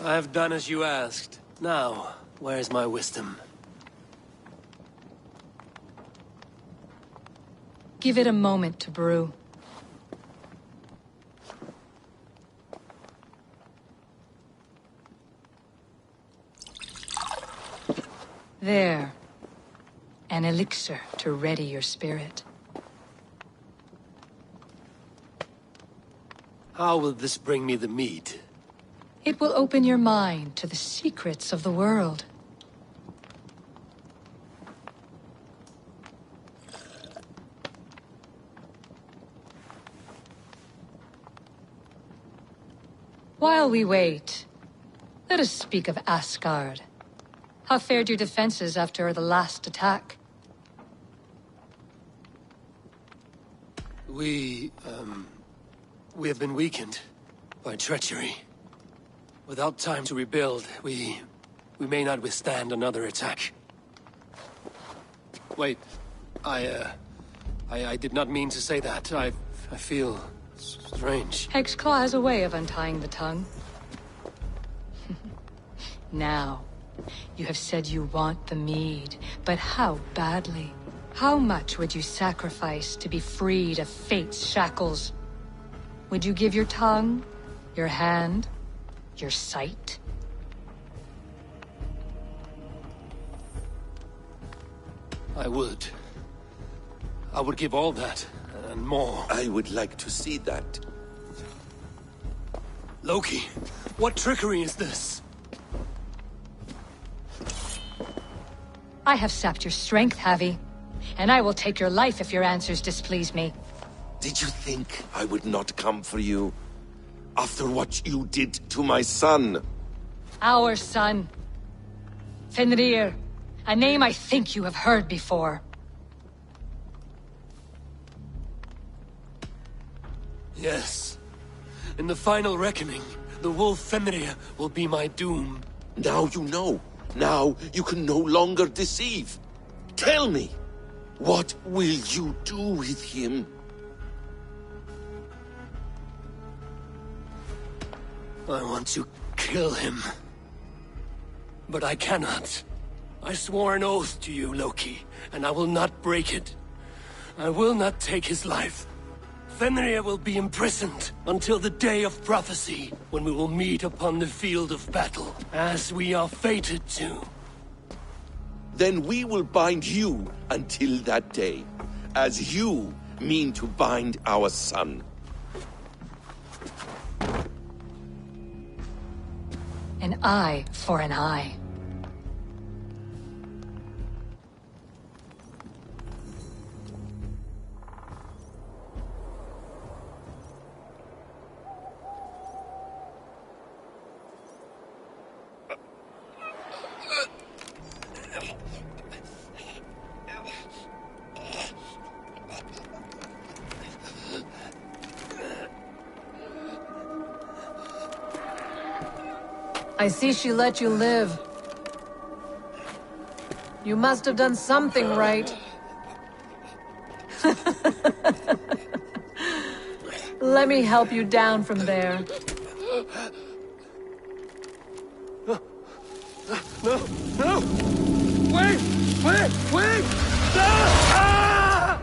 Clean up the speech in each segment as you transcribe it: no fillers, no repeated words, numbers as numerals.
I've done as you asked. Now, where's my wisdom? Give it a moment to brew. There. An elixir to ready your spirit. How will this bring me the mead? It will open your mind to the secrets of the world. While we wait, let us speak of Asgard. How fared your defenses after the last attack? We have been weakened by treachery. Without time to rebuild, we may not withstand another attack. Wait, I did not mean to say that. I feel strange. Hexclaw has a way of untying the tongue. Now, you have said you want the mead, but how badly? How much would you sacrifice to be freed of fate's shackles? Would you give your tongue, your hand, your sight? I would. I would give all that, and more. I would like to see that. Loki, what trickery is this? I have sapped your strength, Havi. And I will take your life if your answers displease me. Did you think I would not come for you? After what you did to my son? Our son. Fenrir. A name I think you have heard before. Yes. In the final reckoning, the wolf Fenrir will be my doom. Now you know. Now you can no longer deceive. Tell me, what will you do with him? I want to kill him. But I cannot. I swore an oath to you, Loki, and I will not break it. I will not take his life. Fenrir will be imprisoned until the day of prophecy, when we will meet upon the field of battle, as we are fated to. Then we will bind you until that day, as you mean to bind our son. An eye for an eye. I see she let you live. You must have done something right. Let me help you down from there. No! No! Wait! Wait! Wait! No! Ah!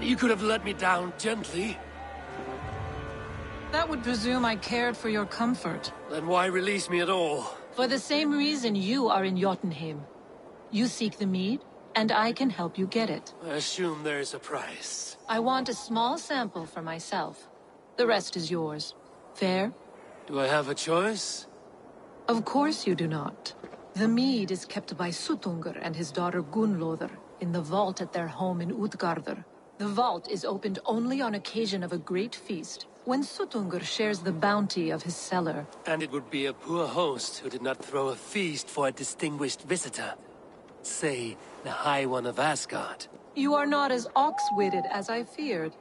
You could have let me down gently. That would presume I cared for your comfort. Then why release me at all? For the same reason you are in Jotunheim. You seek the mead, and I can help you get it. I assume there is a price. I want a small sample for myself. The rest is yours. Fair? Do I have a choice? Of course you do not. The mead is kept by Suttungr and his daughter Gunnlodr in the vault at their home in Utgardr. The vault is opened only on occasion of a great feast, when Suttungr shares the bounty of his cellar. And it would be a poor host who did not throw a feast for a distinguished visitor. Say, the High One of Asgard. You are not as ox-witted as I feared.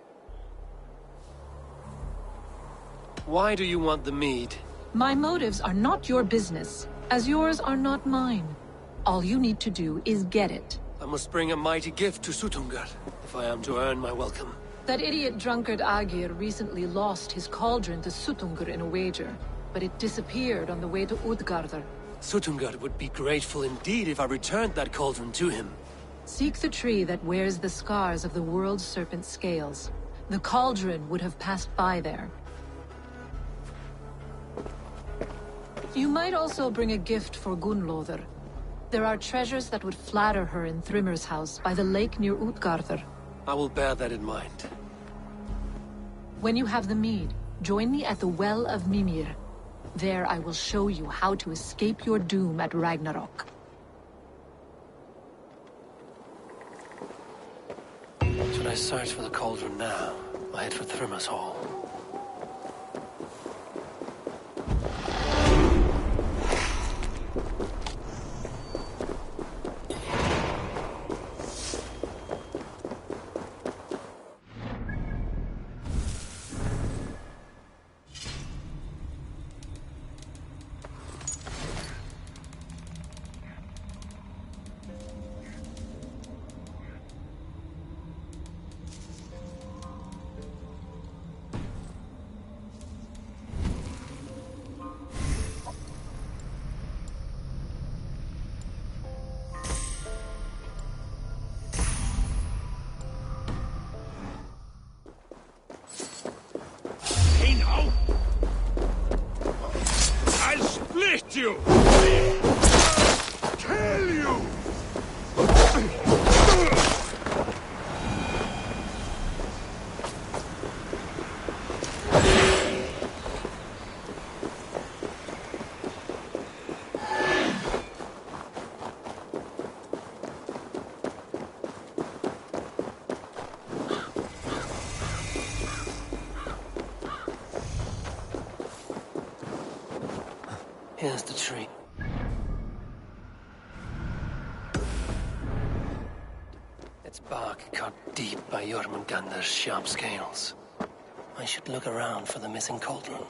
Why do you want the mead? My motives are not your business, as yours are not mine. All you need to do is get it. I must bring a mighty gift to Sutungar, if I am to earn my welcome. That idiot drunkard Agir recently lost his cauldron to Sutungur in a wager, but it disappeared on the way to Utgardr. Sutungar would be grateful indeed if I returned that cauldron to him. Seek the tree that wears the scars of the world's serpent scales. The cauldron would have passed by there. You might also bring a gift for Gunlothr. There are treasures that would flatter her in Thrimmer's house by the lake near Utgardr. I will bear that in mind. When you have the mead, join me at the Well of Mimir. There I will show you how to escape your doom at Ragnarok. Should I search for the cauldron now, or head for Thrimmer's hall? You! Kill you! Here's the tree. Its bark cut deep by Jormungandr's sharp scales. I should look around for the missing cauldron.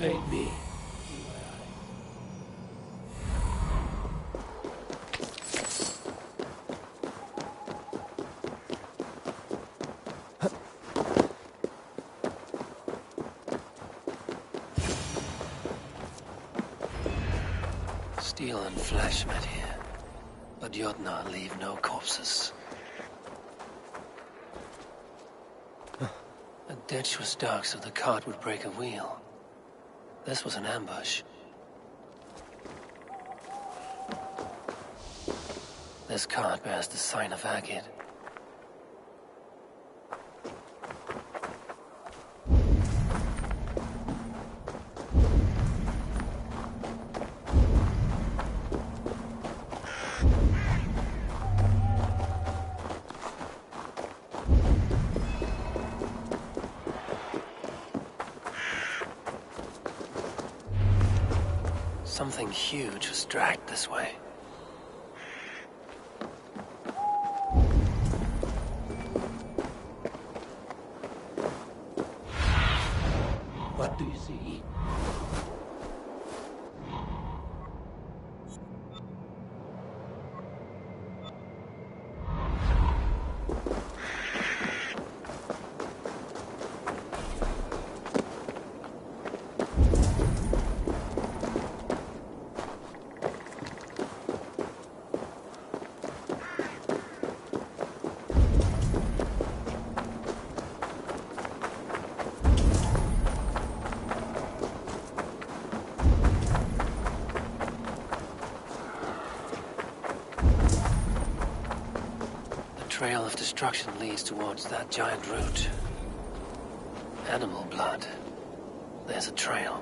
Aid me. Steel and flesh met here, but Jotnar leave no corpses. The ditch was dark so the cart would break a wheel. This was an ambush. This cart bears the sign of Agid. Something huge was dragged this way. What do you see? The trail of destruction leads towards that giant root. Animal blood. There's a trail.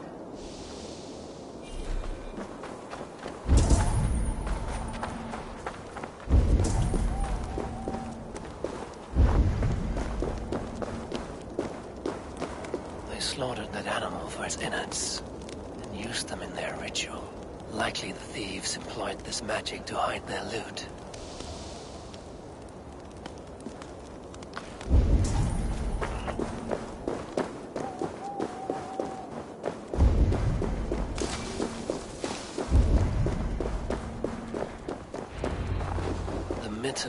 They slaughtered that animal for its innards and used them in their ritual. Likely the thieves employed this magic to hide their loot.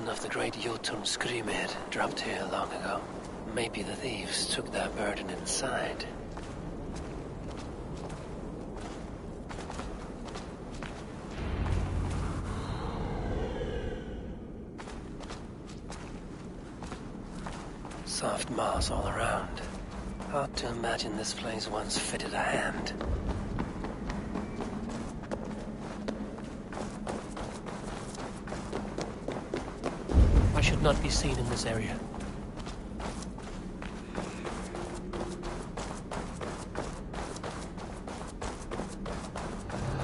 Of the great Jotun Skrimir dropped here long ago. Maybe the thieves took their burden inside. Soft moss all around. Hard to imagine this place once fitted a hand. I should not be seen in this area.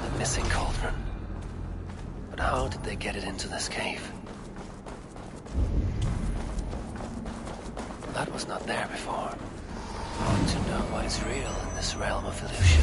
The missing cauldron. But how did they get it into this cave? That was not there before. Hard to know what is real in this realm of illusion.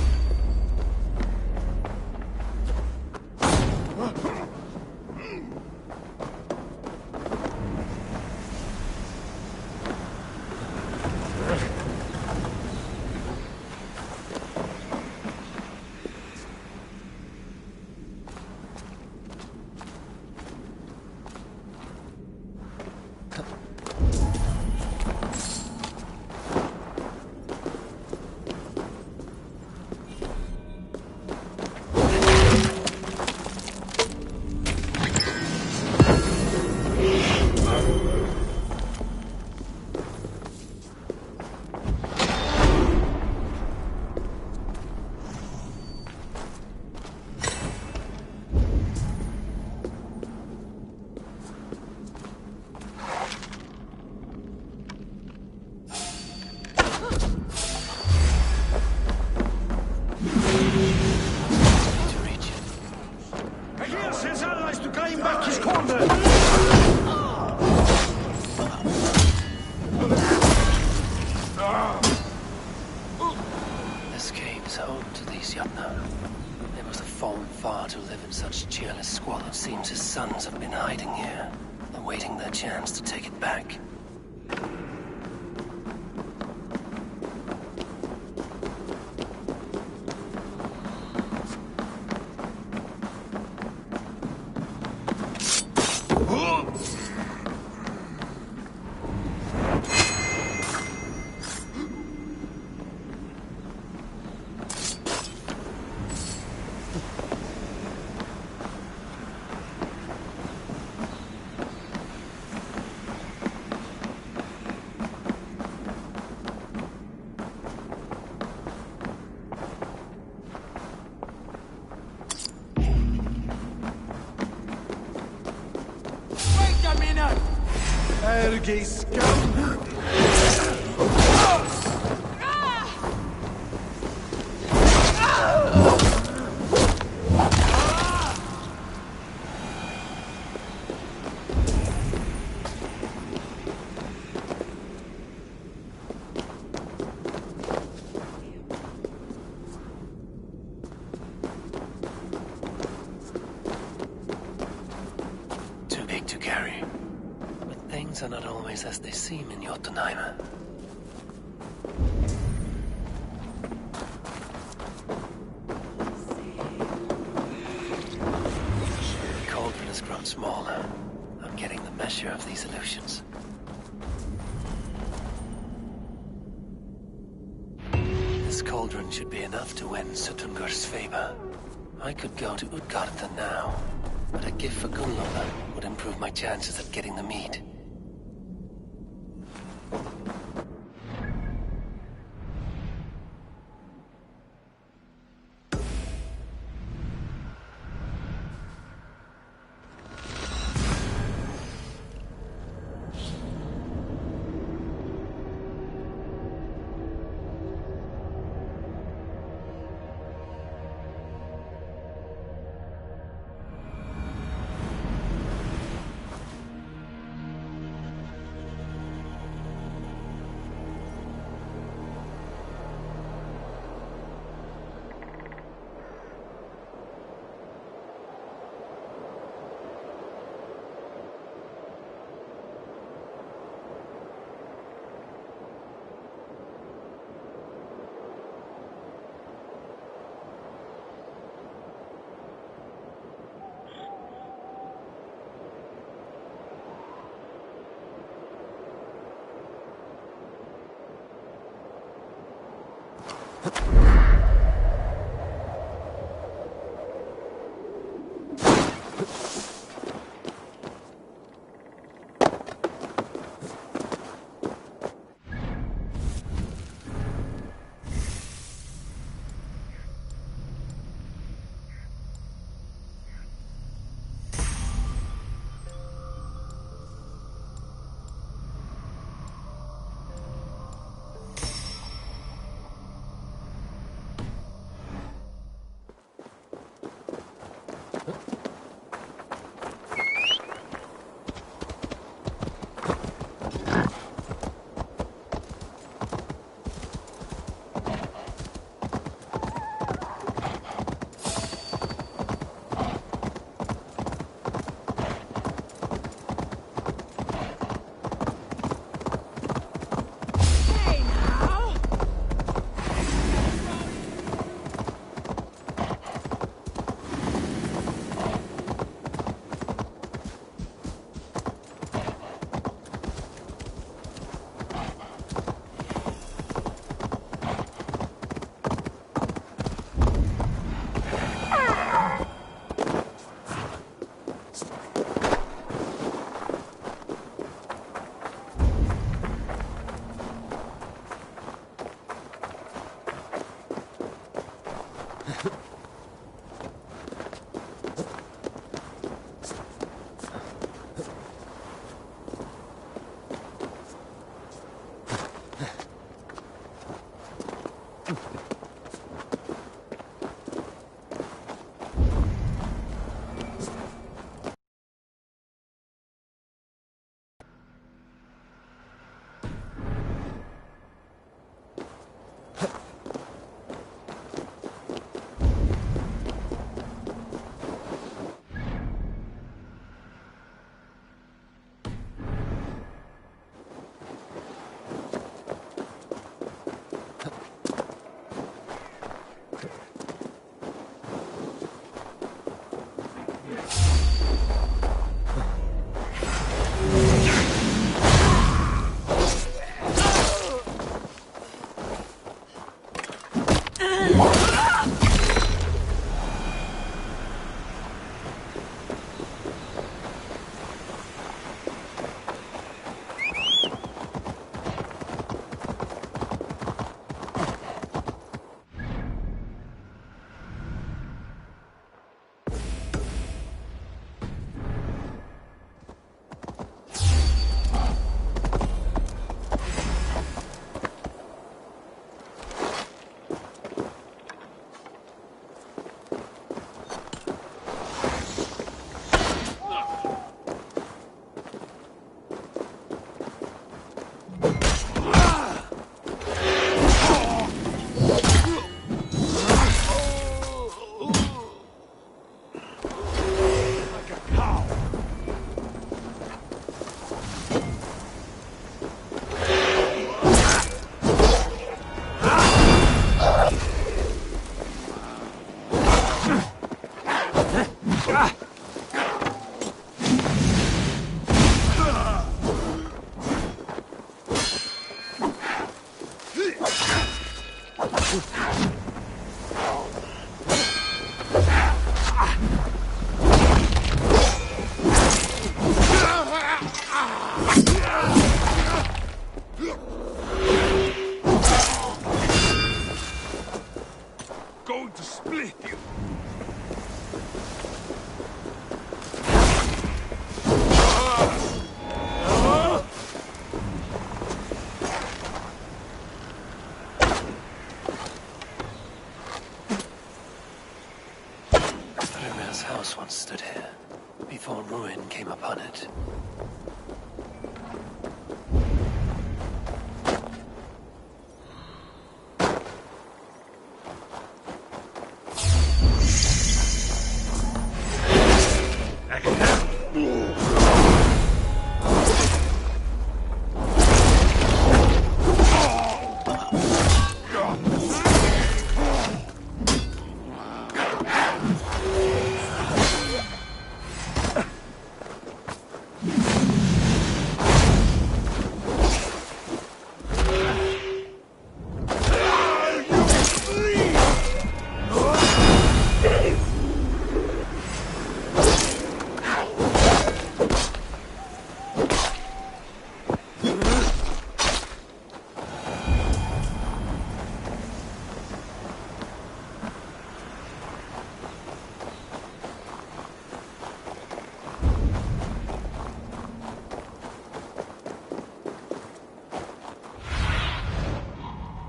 Seems his sons have been hiding here, awaiting their chance to take it back. Ergei skam! Things are not always as they seem in Jotunheim. The cauldron has grown smaller. I'm getting the measure of these illusions. This cauldron should be enough to win Suttungur's favor. I could go to Utgarda now, but a gift for Gunnlaugur would improve my chances at getting the mead. Going to split you. Thrumir's house once stood here, before ruin came upon it.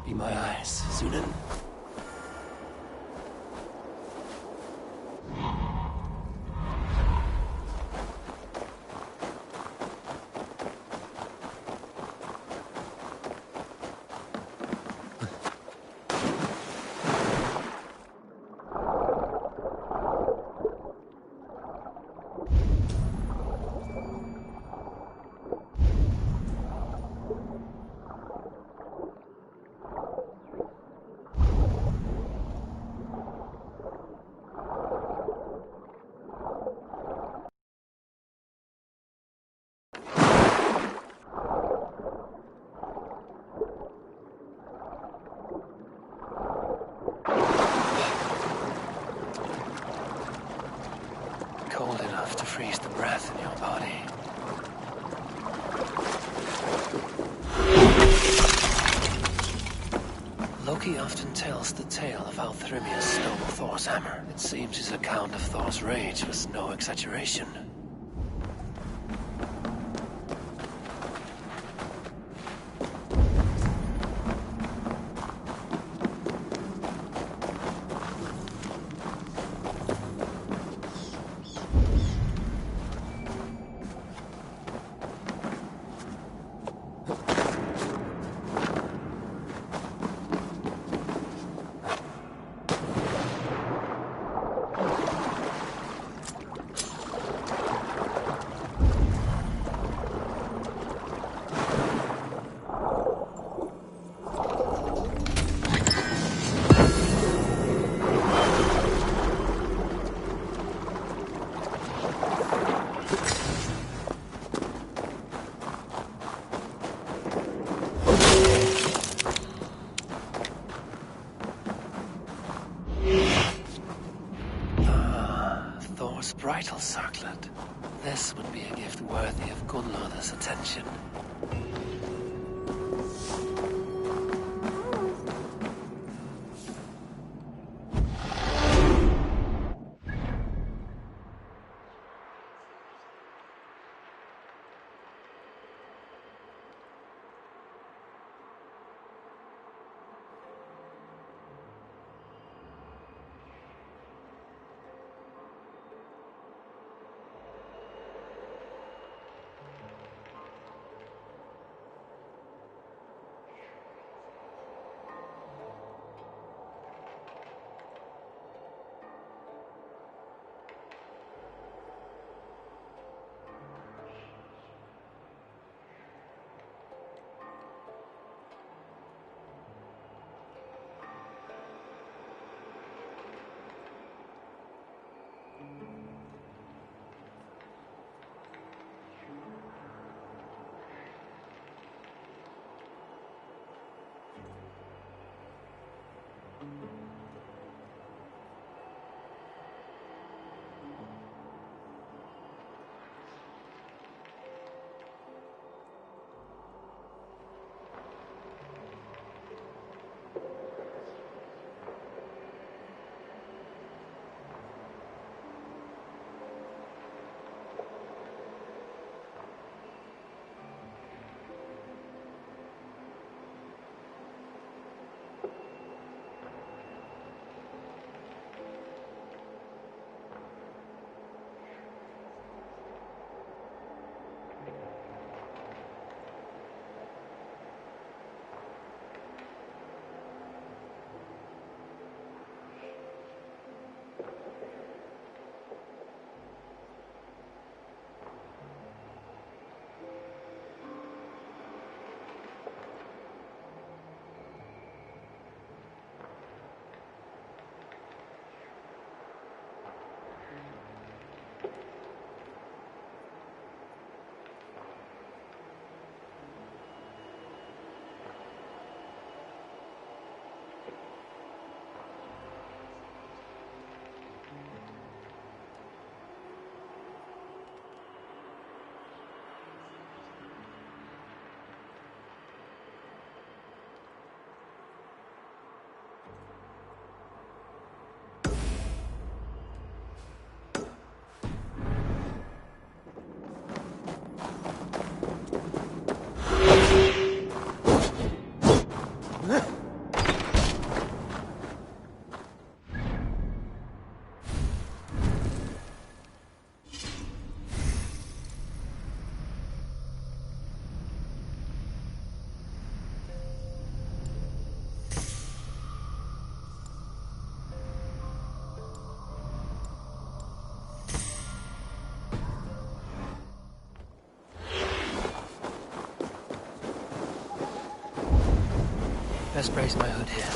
Be my eyes, Sunan. Cold enough to freeze the breath in your body. Loki often tells the tale of how Thrymir stole Thor's hammer. It seems his account of Thor's rage was no exaggeration. Bridal circlet. This would be a gift worthy of Gunnlod's attention. Best brace my hood here.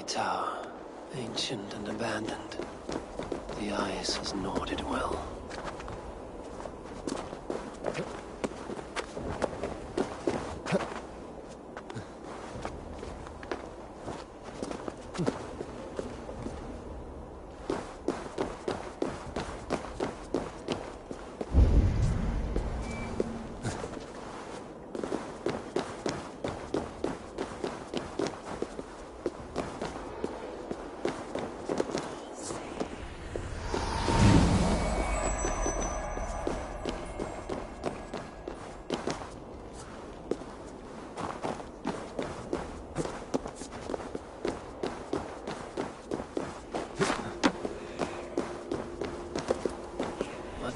Tower, ancient and abandoned. The ice has gnawed it well.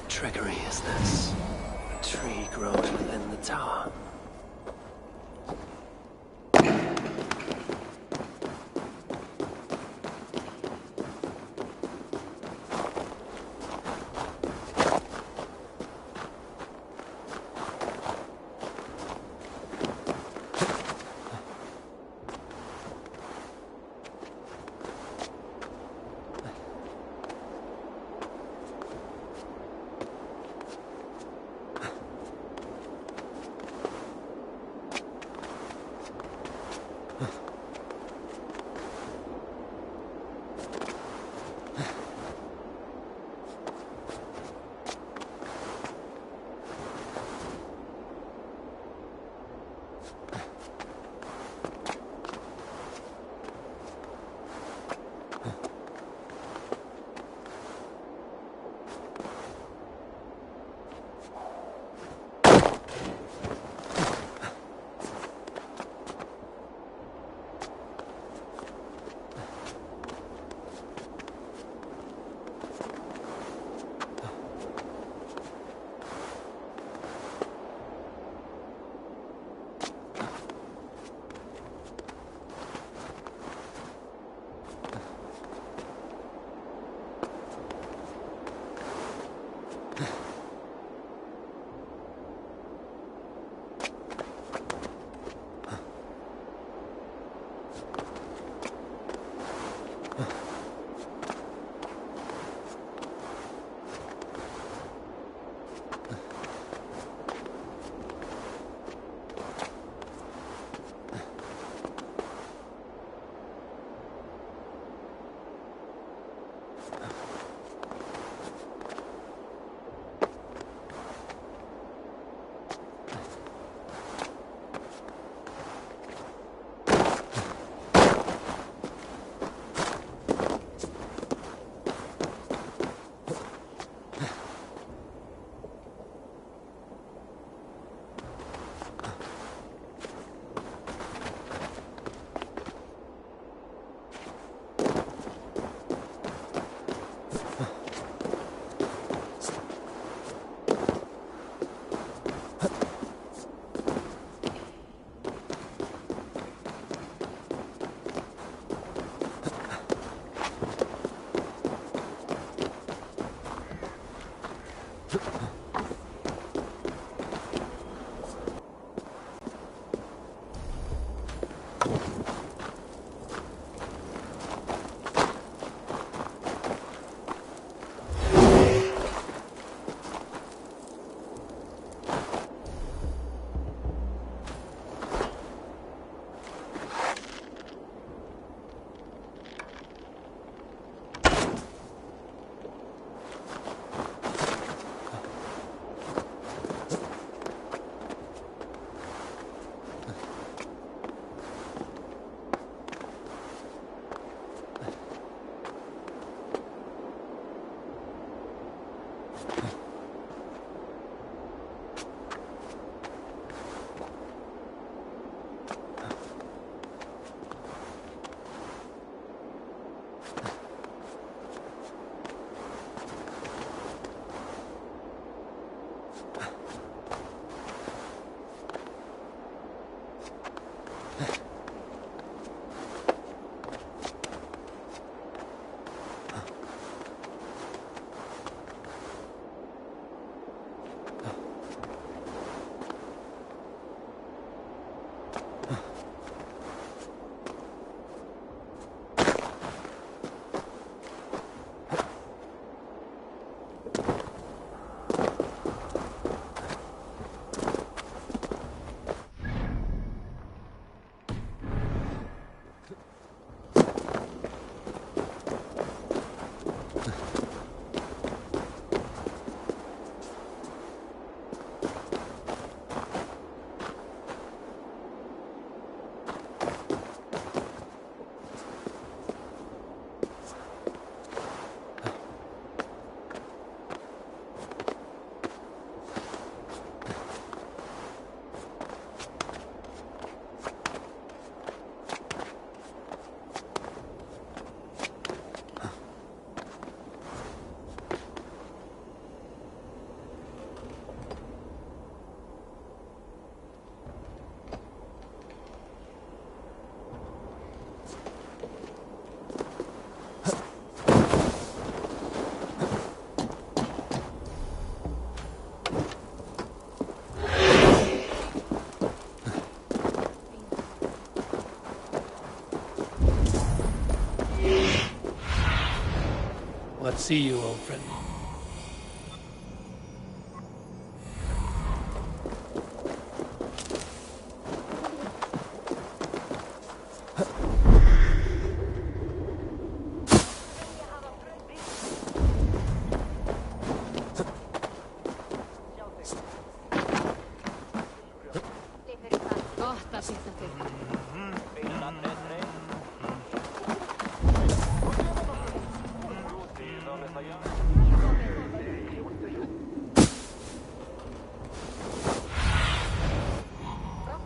Trickery is this? A tree grows within the tower. not see you, old friend.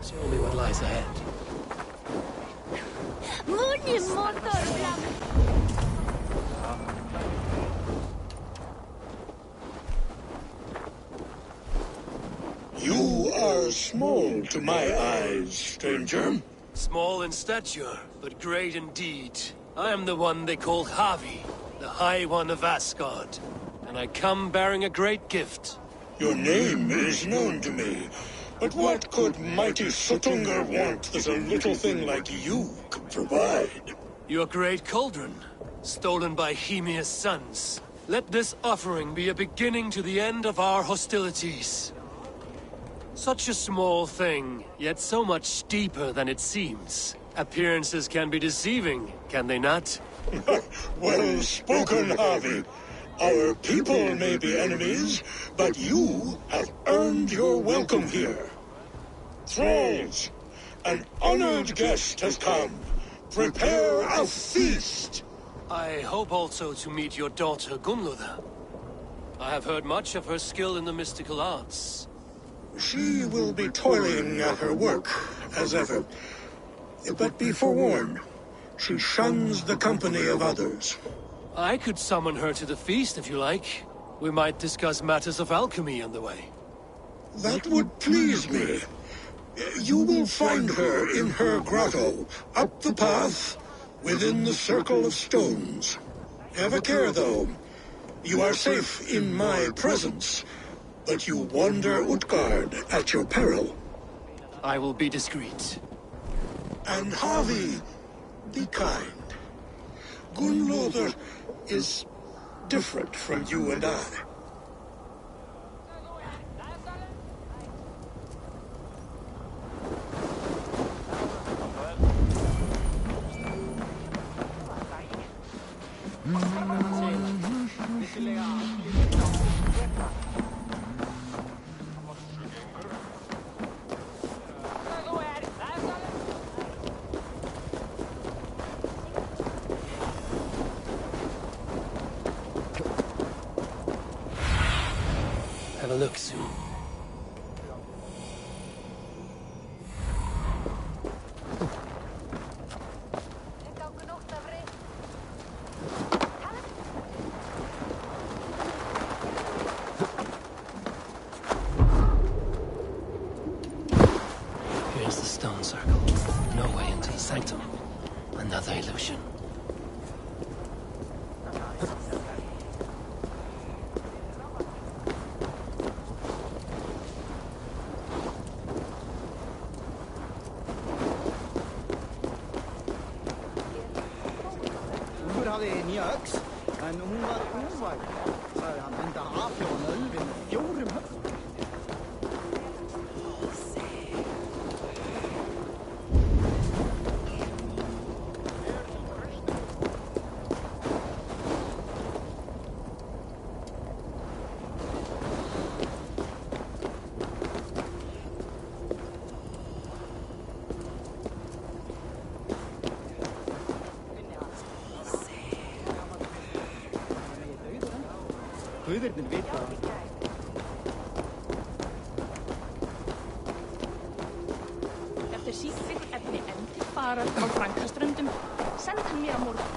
Show me what lies ahead. You are small to my eyes, stranger. Small in stature, but great in deed. I am the one they call Havi, the High One of Asgard. And I come bearing a great gift. Your name is known to me. But what could mighty Sutungur want that a little thing like you could provide? Your great cauldron, stolen by Hemia's sons. Let this offering be a beginning to the end of our hostilities. Such a small thing, yet so much deeper than it seems. Appearances can be deceiving, can they not? Well spoken, Harvey. Our people may be enemies, but you have earned your welcome here. Thralls, an honored guest has come. Prepare a feast! I hope also to meet your daughter Gunlother. I have heard much of her skill in the mystical arts. She will be toiling at her work, as ever. But be forewarned, she shuns the company of others. I could summon her to the feast if you like. We might discuss matters of alchemy on the way. That would please me. You will find her in her grotto, up the path, within the circle of stones. Have a care, though. You are safe in my presence, but you wander Utgard at your peril. I will be discreet. And Harvey, be kind. Gunlother is different from you and I. Have a look soon. Here's the stone circle. No way into the sanctum. Another illusion. Hafði nýja öx, en hún var úrvæg, sagði hann, enda afhjóðan ölfin með 4 höfnum. Guðirnir vita það. Eftir sítt ykkur efni endi farað á Frankaströndum, send hann mér á morgun.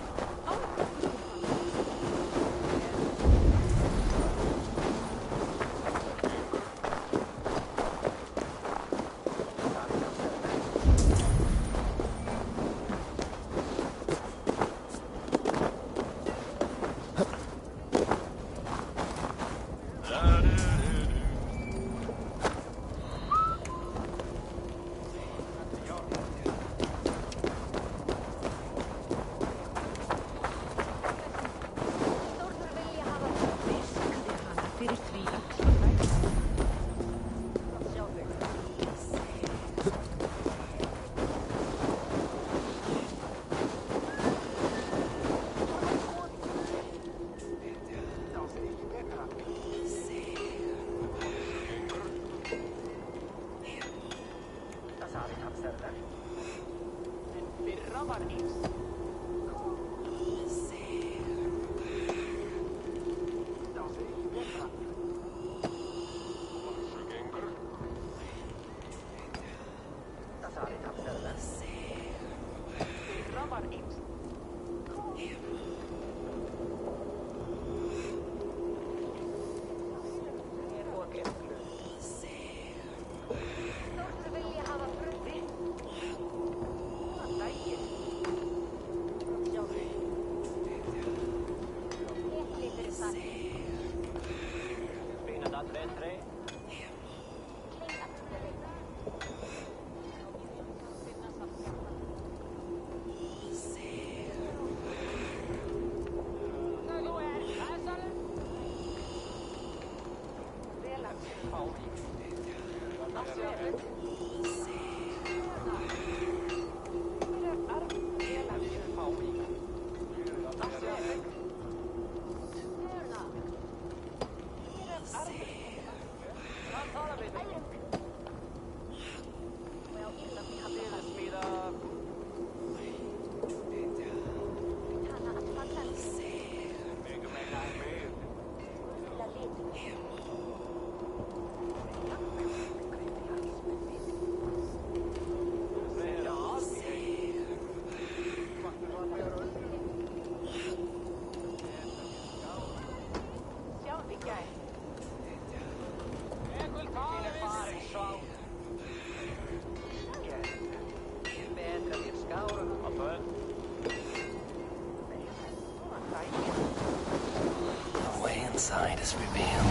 The way inside is revealed.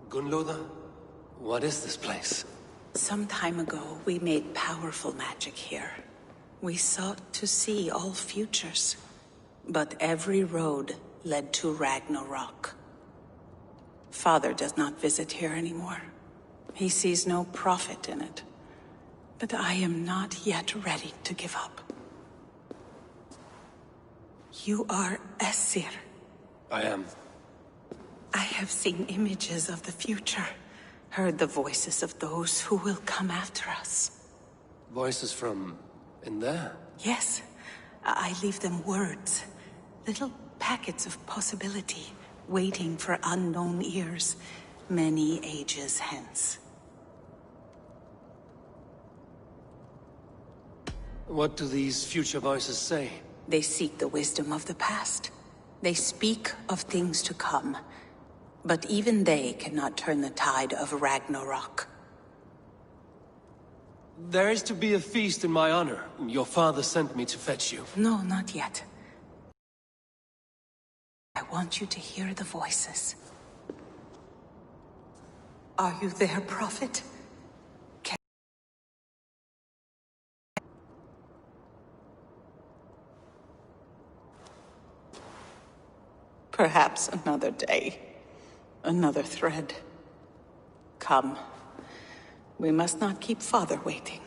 Gunloda, what is this place? Some time ago, we made powerful magic here. We sought to see all futures. But every road led to Ragnarok. Father does not visit here anymore. He sees no profit in it. But I am not yet ready to give up. You are Esir. I am. I have seen images of the future, heard the voices of those who will come after us. Voices from in there? Yes, I leave them words, little packets of possibility, waiting for unknown ears, many ages hence. What do these future voices say? They seek the wisdom of the past. They speak of things to come. But even they cannot turn the tide of Ragnarok. There is to be a feast in my honor. Your father sent me to fetch you. No, not yet. I want you to hear the voices. Are you there, Prophet? Perhaps another day. Another thread. Come. We must not keep Father waiting.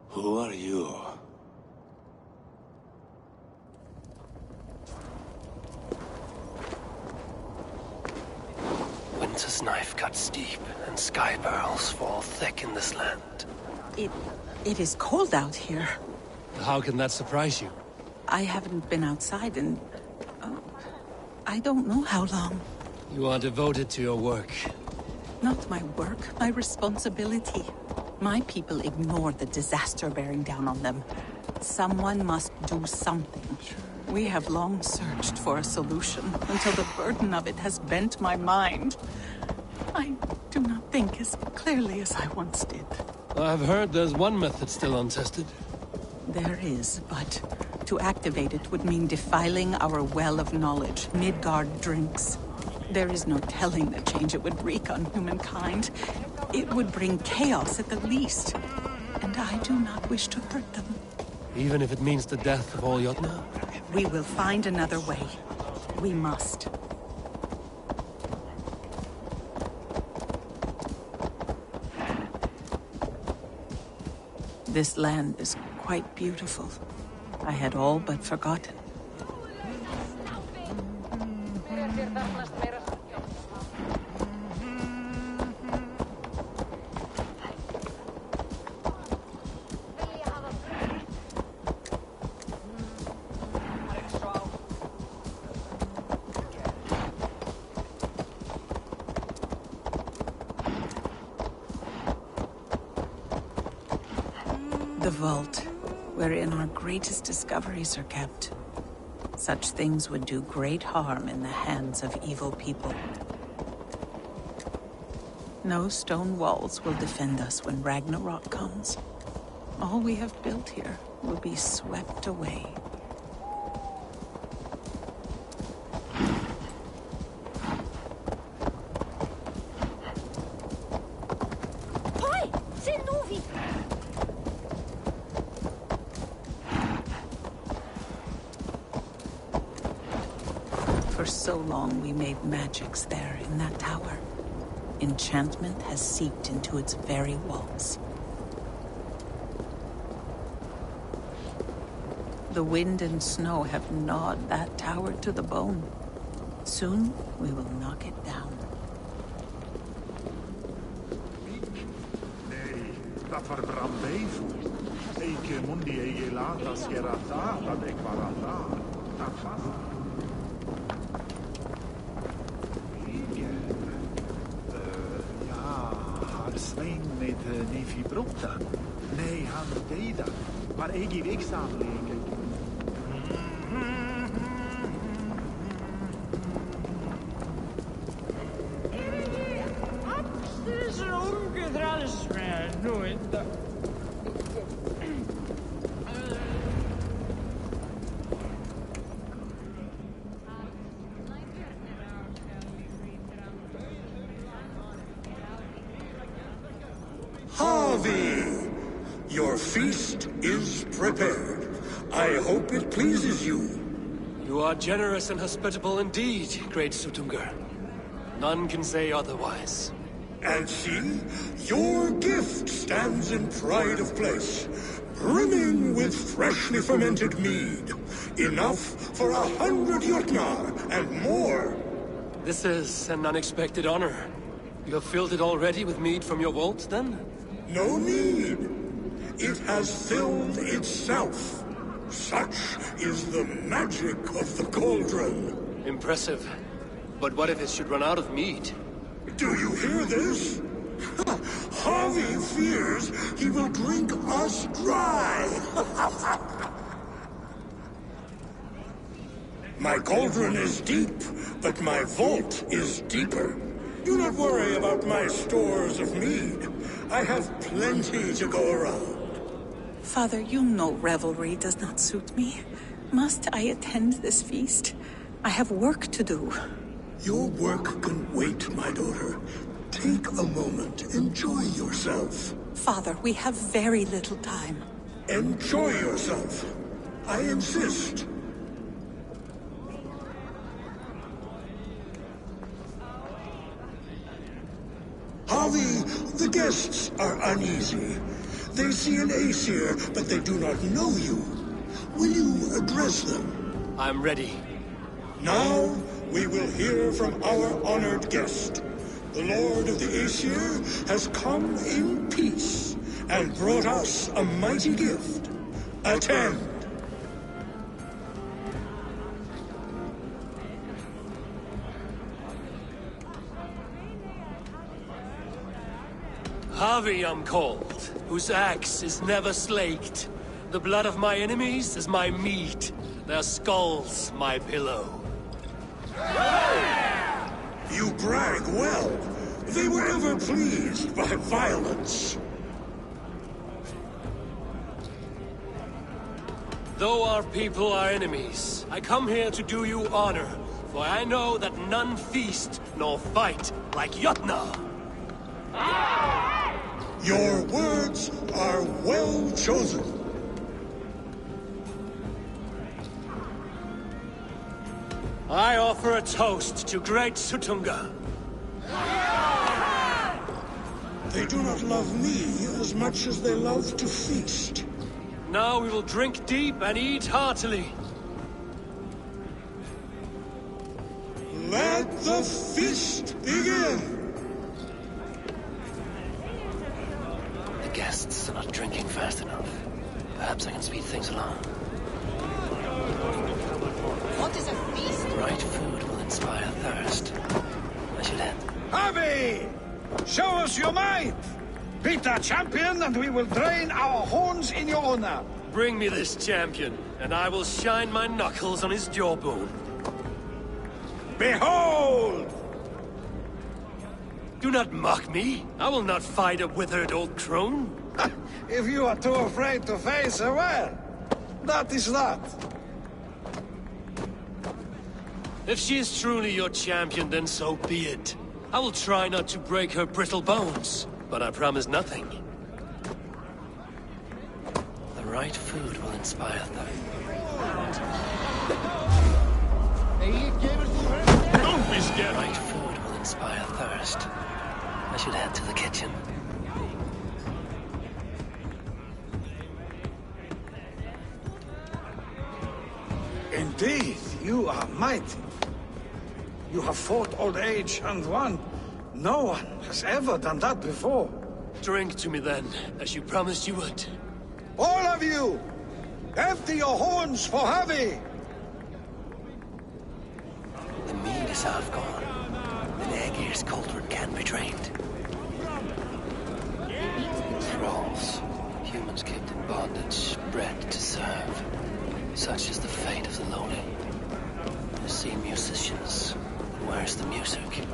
Who are you? Winter's knife cuts deep, and sky pearls fall thick in this land. It is cold out here. How can that surprise you? I haven't been outside in... I don't know how long. You are devoted to your work. Not my work, my responsibility. My people ignore the disaster bearing down on them. Someone must do something. We have long searched for a solution until the burden of it has bent my mind. I do not think as clearly as I once did. I've heard there's one method still untested. There is, but To activate it would mean defiling our well of knowledge, Midgard drinks. There is no telling the change it would wreak on humankind. It would bring chaos at the least. And I do not wish to hurt them. Even if it means the death of all Jotnar? We will find another way. We must. This land is quite beautiful. I had all but forgotten. The vault, wherein our greatest discoveries are kept. Such things would do great harm in the hands of evil people. No stone walls will defend us when Ragnarok comes. All we have built here will be swept away. For so long we made magics there in that tower. Enchantment has seeped into its very walls. The wind and snow have gnawed that tower to the bone. Soon we will knock it down. Nee, dat var brandbeef. Ik mundi ege lata skerata, dat ik varata. Dat var. Svein met Nefi Brokta. Nee, han deed dat. Maar ik hier ik samenleken. Het is een omgedraaid nooit. Your feast is prepared. I hope it pleases you. You are generous and hospitable indeed, great Suttungr. None can say otherwise. And see, your gift stands in pride of place, brimming with freshly fermented mead. Enough for 100 Jotnar and more. This is an unexpected honor. You have filled it already with mead from your vault, then? No need. It has filled itself. Such is the magic of the cauldron. Impressive. But what if it should run out of mead? Do you hear this? Harvey fears he will drink us dry. My cauldron is deep, but my vault is deeper. Do not worry about my stores of mead. I have plenty to go around. Father, you know revelry does not suit me. Must I attend this feast? I have work to do. Your work can wait, my daughter. Take a moment. Enjoy yourself. Father, we have very little time. Enjoy yourself. I insist. Harvey, the guests are uneasy. They see an Aesir, but they do not know you. Will you address them? I'm ready. Now, we will hear from our honored guest. The Lord of the Aesir has come in peace and brought us a mighty gift. Attend. Harvey I'm called, whose axe is never slaked. The blood of my enemies is my meat, their skulls my pillow. You brag well. They were ever pleased by violence. Though our people are enemies, I come here to do you honor, for I know that none feast nor fight like Jotnar. Your words are well chosen. I offer a toast to great Sutunga. They do not love me as much as they love to feast. Now we will drink deep and eat heartily. Let the feast begin! The guests are not drinking fast enough. Perhaps I can speed things along. What is a feast? The right food will inspire thirst. I should end. Avi! Show us your might! Beat our champion and we will drain our horns in your honor. Bring me this champion, and I will shine my knuckles on his jawbone. Behold! Do not mock me. I will not fight a withered old crone. If you are too afraid to face her, well, that is that. If she is truly your champion, then so be it. I will try not to break her brittle bones, but I promise nothing. The right food will inspire them. Don't be scared. The right food will inspire thirst. I should head to the kitchen. Indeed, you are mighty. You have fought old age and won. No one has ever done that before. Drink to me then, as you promised you would. All of you! Empty your horns for Javi! The mead is half gone. An Aegir's cauldron can be drained. Thralls, humans kept in bondage, bred to serve. Such is the fate of the lowly. I see musicians. Where's the music?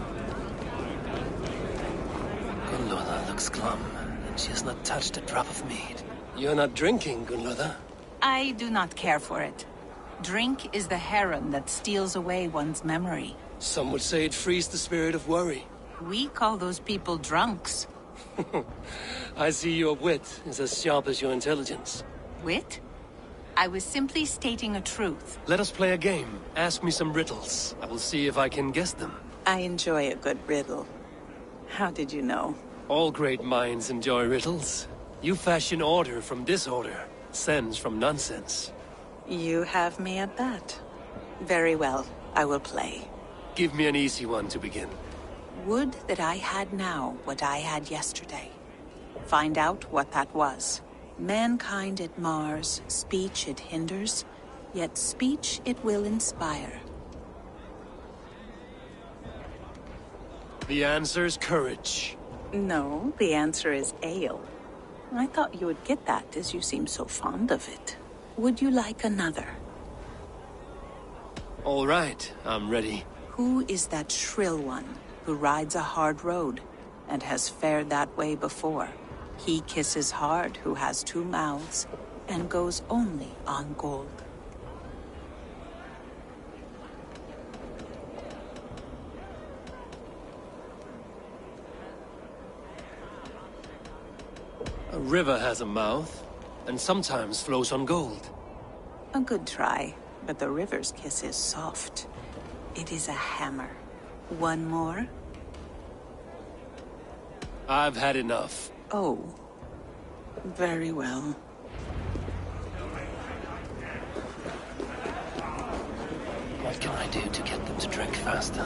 Gunlotha looks glum, and she has not touched a drop of mead. You're not drinking, Gunlotha? I do not care for it. Drink is the heron that steals away one's memory. Some would say it frees the spirit of worry. We call those people drunks. I see your wit is as sharp as your intelligence. Wit? I was simply stating a truth. Let us play a game. Ask me some riddles. I will see if I can guess them. I enjoy a good riddle. How did you know? All great minds enjoy riddles. You fashion order from disorder, sense from nonsense. You have me at that. Very well, I will play. Give me an easy one to begin. Would that I had now what I had yesterday. Find out what that was. Mankind it mars, speech it hinders, yet speech it will inspire. The answer is courage. No, the answer is ale. I thought you would get that, as you seem so fond of it. Would you like another? All right, I'm ready. Who is that shrill one who rides a hard road and has fared that way before? He kisses hard who has two mouths and goes only on gold. A river has a mouth, and sometimes flows on gold. A good try, but the river's kiss is soft. It is a hammer. One more? I've had enough. Oh. Very well. What can I do to get them to drink faster?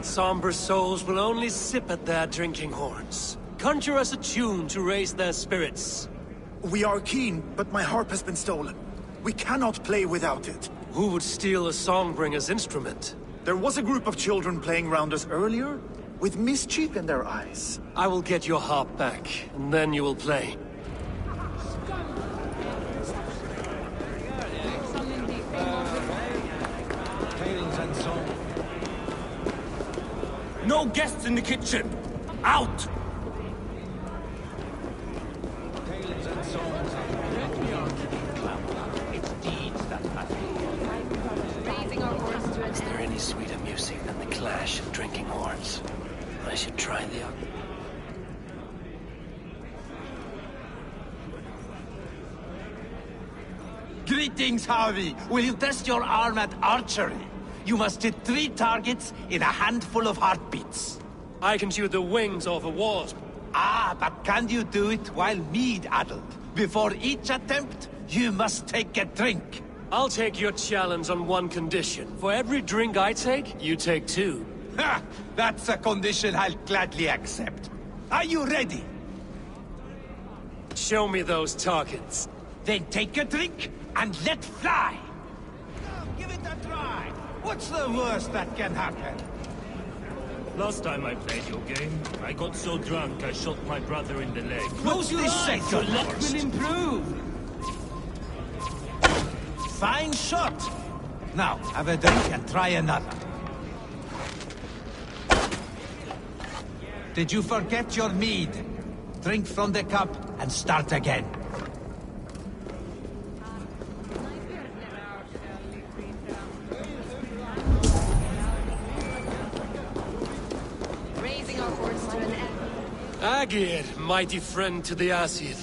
Somber souls will only sip at their drinking horns. Conjure us a tune to raise their spirits. We are keen, but my harp has been stolen. We cannot play without it. Who would steal a songbringer's instrument? There was a group of children playing round us earlier, with mischief in their eyes. I will get your harp back, and then you will play. No guests in the kitchen! Out! It's deeds that matter. Is there any sweeter music than the clash of drinking horns? I should try the... Greetings, Harvey. Will you test your arm at archery? You must hit 3 targets in a handful of heartbeats. I can shoot the wings off a wasp. Ah, but can you do it while mead-addled? Before each attempt, you must take a drink. I'll take your challenge on one condition. For every drink I take, you take 2. Ha! That's a condition I'll gladly accept. Are you ready? Show me those targets. Then take a drink and let fly. Now, give it a try. What's the worst that can happen? Last time I played your game, I got so drunk I shot my brother in the leg. Close your eyes, your luck will improve. Fine shot. Now, have a drink and try another. Did you forget your mead? Drink from the cup and start again. Agir, mighty friend to the Aesir.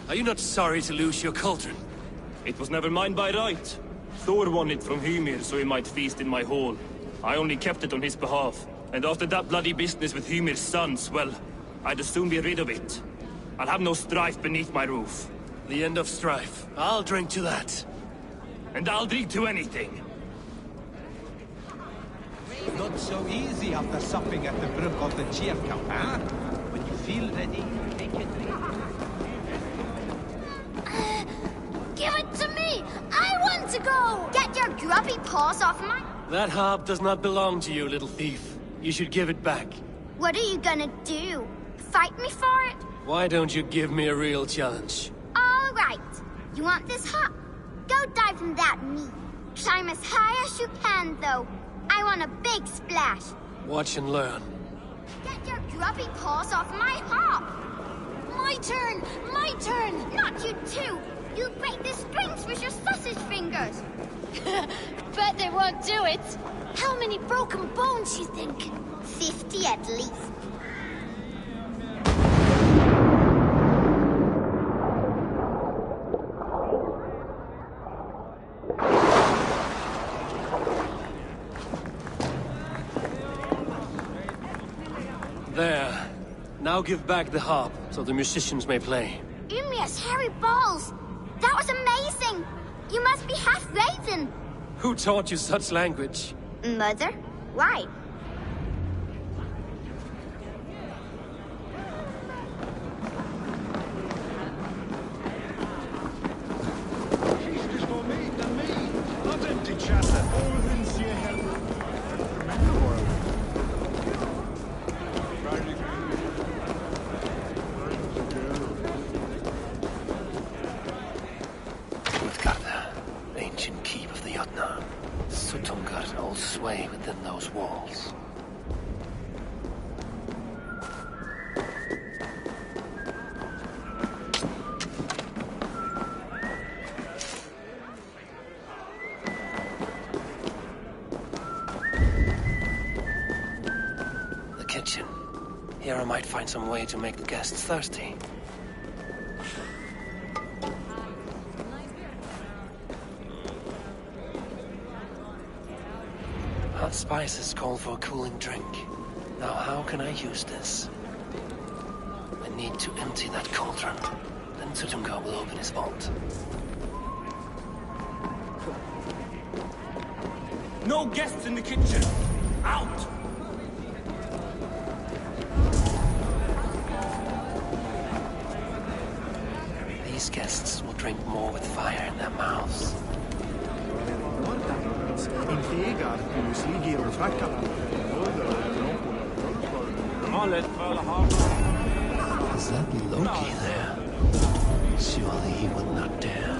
Are you not sorry to lose your cauldron? It was never mine by right. Thor won it from Hymir so he might feast in my hall. I only kept it on his behalf. And after that bloody business with Hymir's sons, well, I'd as soon be rid of it. I'll have no strife beneath my roof. The end of strife. I'll drink to that. And I'll drink to anything. Not so easy after supping at the brook of the cheer cup, huh? When you feel ready, take a drink. Give it to me! I want to go! Get your grubby paws off my... That harp does not belong to you, little thief. You should give it back. What are you gonna do? Fight me for it? Why don't you give me a real challenge? All right. You want this harp? Go dive in that meat. Climb as high as you can, though. I want a big splash. Watch and learn. Get your grubby paws off my harp! My turn! My turn! Not you too! You'll break the strings with your sausage fingers! Bet they won't do it! How many broken bones, you think? 50 at least. There. Now give back the harp, so the musicians may play. Ymir's hairy balls! That was amazing! You must be half raven! Who taught you such language? Mother? Why? Not empty chatter. Ancient keep of the Jotnar. Sutungar holds sway within those walls. The kitchen. Here I might find some way to make the guests thirsty. Hot spices call for a cooling drink. Now how can I use this? I need to empty that cauldron. Then Sutungar will open his vault. No guests in the kitchen! Out! These guests will drink more with fire in their mouths. Is that Loki there? Surely he would not dare.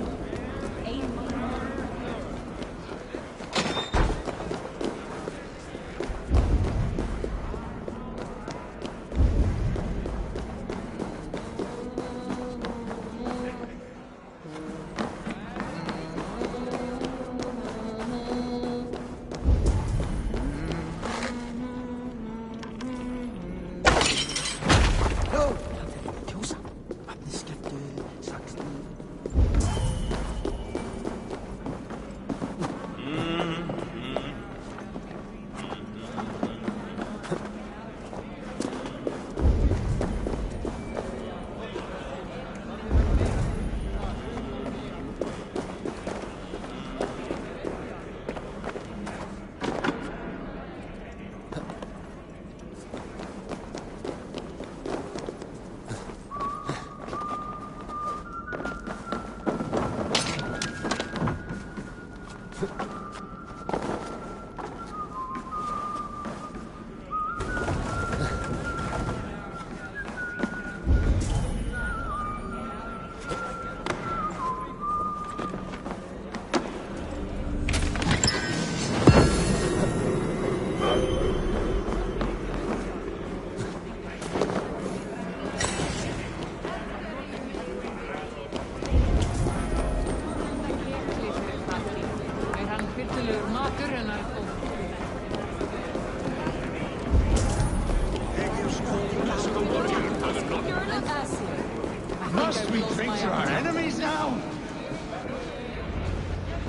Must we think through our enemies now?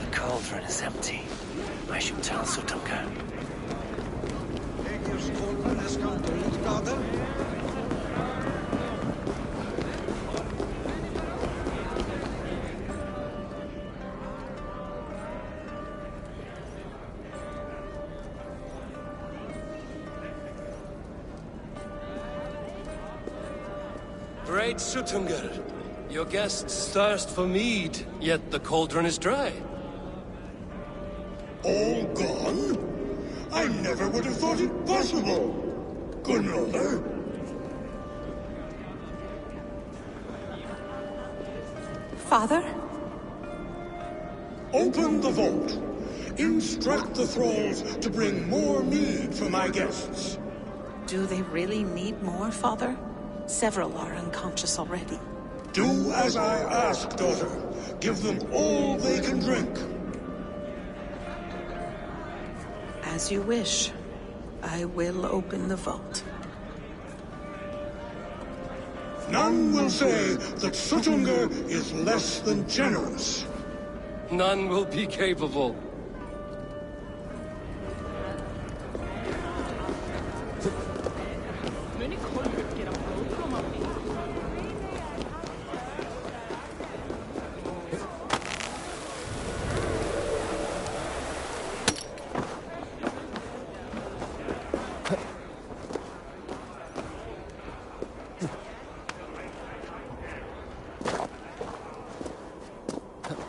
The cauldron is empty. I should tell Sutunga. Egir's cauldron has come to Utgarden. Great Sutunga, your guests thirst for mead, yet the cauldron is dry. All gone? I never would have thought it possible. Gunlover. Father? Open the vault. Instruct the thralls to bring more mead for my guests. Do they really need more, Father? Several are unconscious already. Do as I ask, daughter. Give them all they can drink. As you wish. I will open the vault. None will say that Sutunga is less than generous. None will be capable.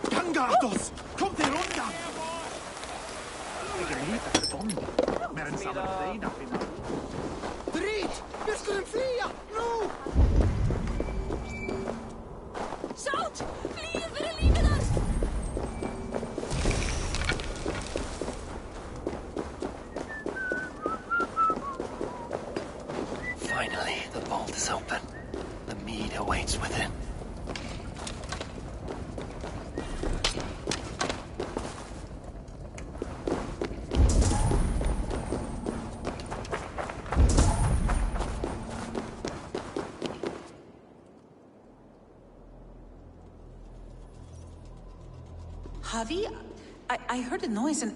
Gangardos! Kom till rundan! Vilken liten förbånd. Med en sammanträda finna. Drit! Vi skulle flyga! Nu! Shout! Fly för livet! Finally, the vault is open. The mead awaits within. Javi, I heard a noise and...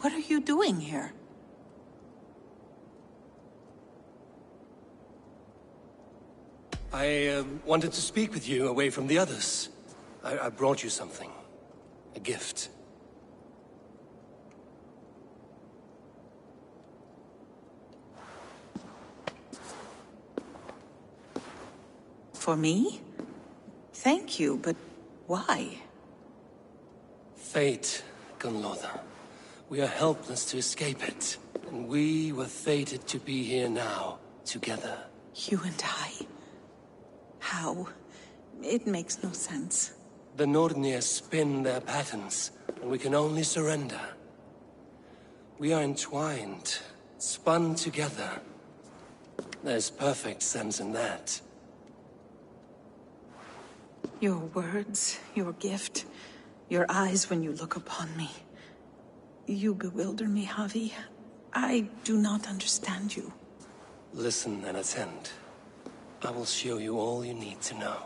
What are you doing here? I wanted to speak with you away from the others. I brought you something. A gift. For me? Thank you, but why? Fate, Gunlover. We are helpless to escape it. And we were fated to be here now, together. You and I? How? It makes no sense. The Nordnir spin their patterns, and we can only surrender. We are entwined, spun together. There's perfect sense in that. Your words, your gift, your eyes when you look upon me. You bewilder me, Javi. I do not understand you. Listen and attend. I will show you all you need to know.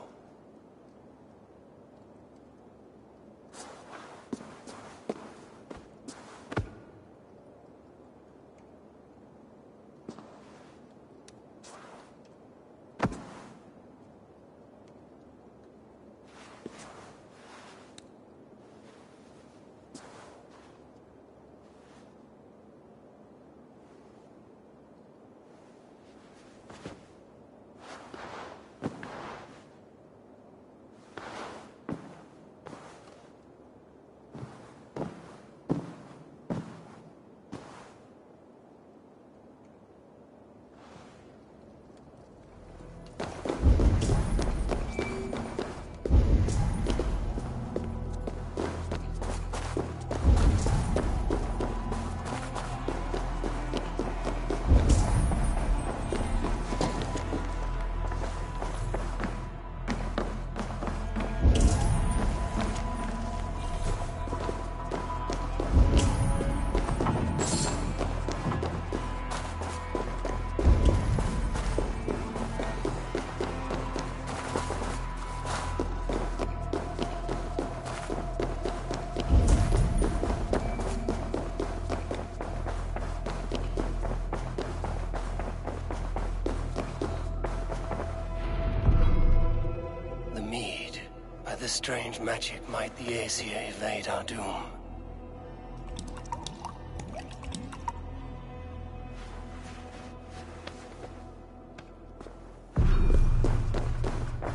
this strange magic might the Aesir evade our doom.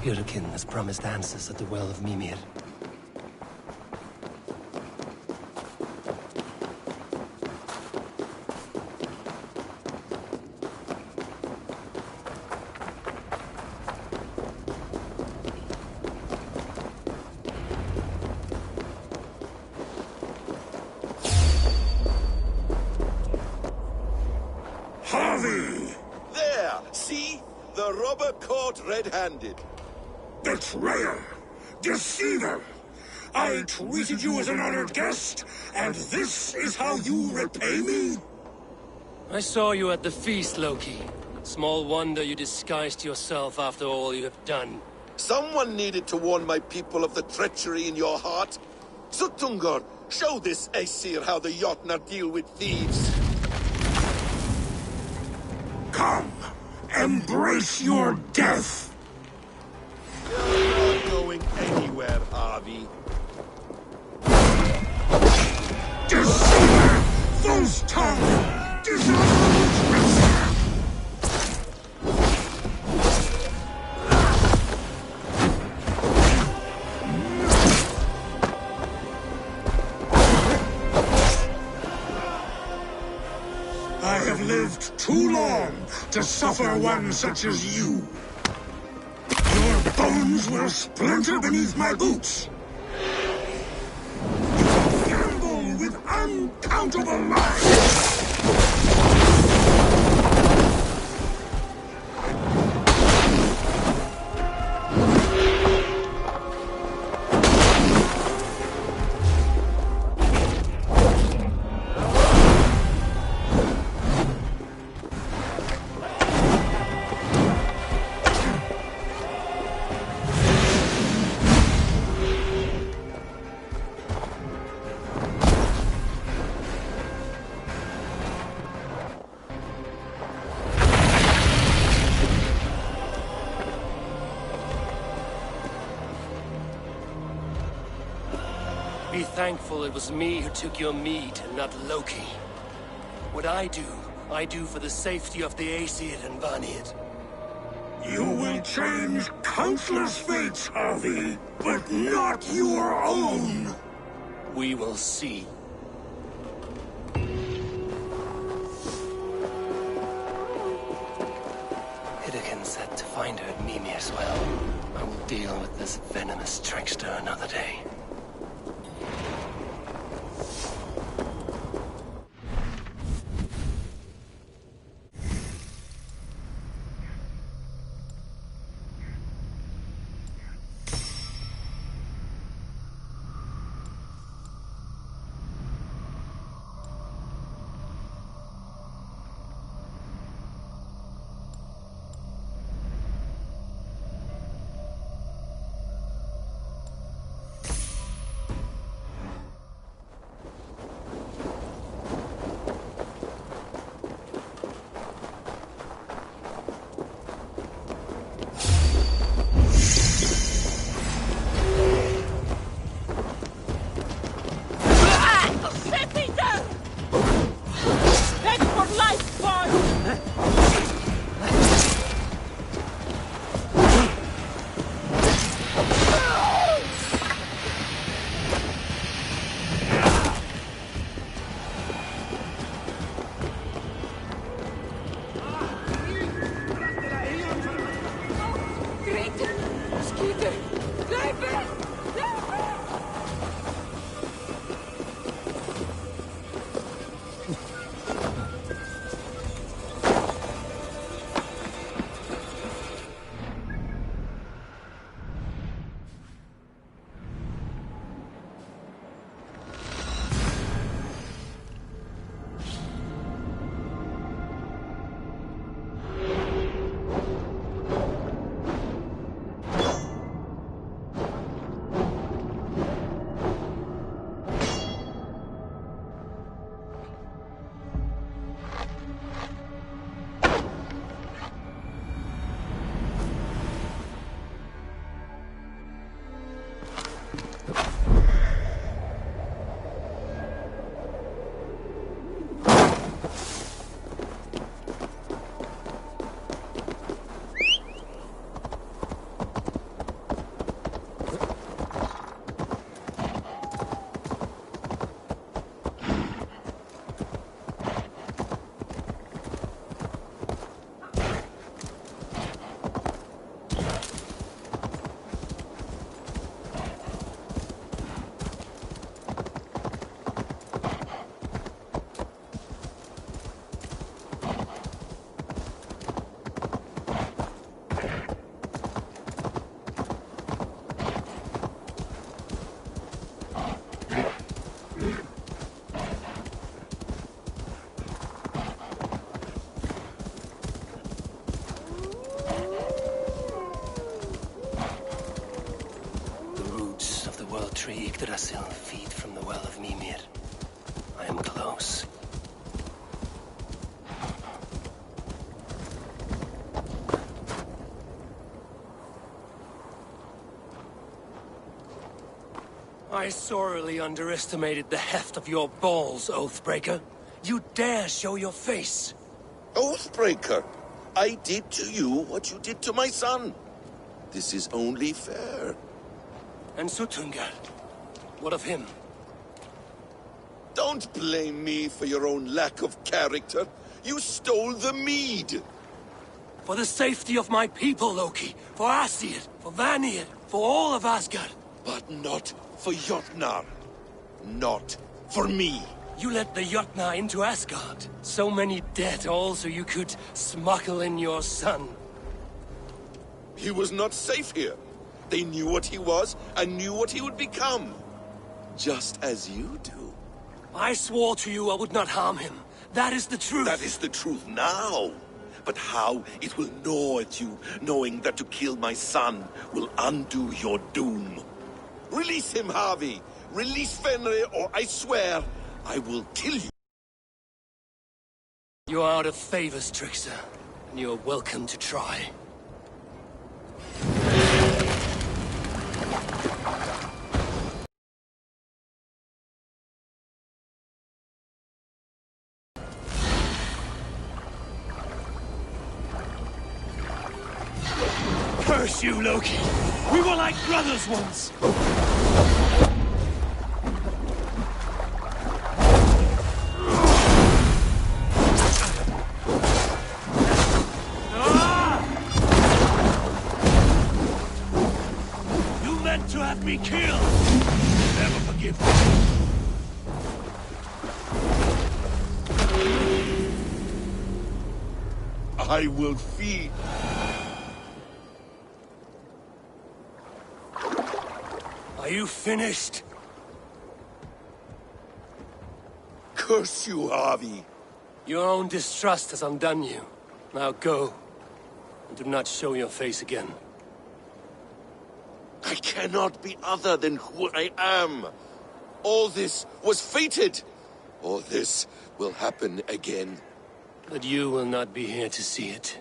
Hyrkin has promised answers at the Well of Mimir. There! See? The robber caught red-handed. Betrayer! Deceiver! I treated you as an honored guest, and this is how you repay me? I saw you at the feast, Loki. Small wonder you disguised yourself after all you have done. Someone needed to warn my people of the treachery in your heart. Suttungr, show this Aesir how the Jotnar deal with thieves. Come, embrace your death! You're not going anywhere, Avi. Deceiver! False tongue! Dishonorable treasure! I have lived too long to suffer one such as you. Your bones will splinter beneath my boots. You gamble with uncountable lives. Be thankful it was me who took your mead and not Loki. What I do for the safety of the Aesir and Vanir. You will change countless fates, Harvey, but not your own. We will see. Hyrkin said to find her at Mimir's well. I will deal with this venomous trickster another day. country Yggdrasil feed from the well of Mimir. I am close. I sorely underestimated the heft of your balls, Oathbreaker. You dare show your face! Oathbreaker! I did to you what you did to my son. This is only fair. And Suttungr? What of him? Don't blame me for your own lack of character. You stole the mead. For the safety of my people, Loki. For Aesir, for Vanir, for all of Asgard. But not for Jotnar. Not for me. You let the Jotnar into Asgard. So many dead, all so you could smuggle in your son. He was not safe here. They knew what he was, and knew what he would become. Just as you do. I swore to you I would not harm him. That is the truth. That is the truth now. But how it will gnaw at you, knowing that to kill my son will undo your doom. Release him, Harvey. Release Fenrir, or I swear, I will kill you. You are out of favors, trickster. And you are welcome to try. Curse you, Loki! We were like brothers once! You meant to have me killed! Never forgive me. I will feed. Are you finished? Curse you, Harvey. Your own distrust has undone you. Now go. And do not show your face again. I cannot be other than who I am. All this was fated. All this will happen again. But you will not be here to see it.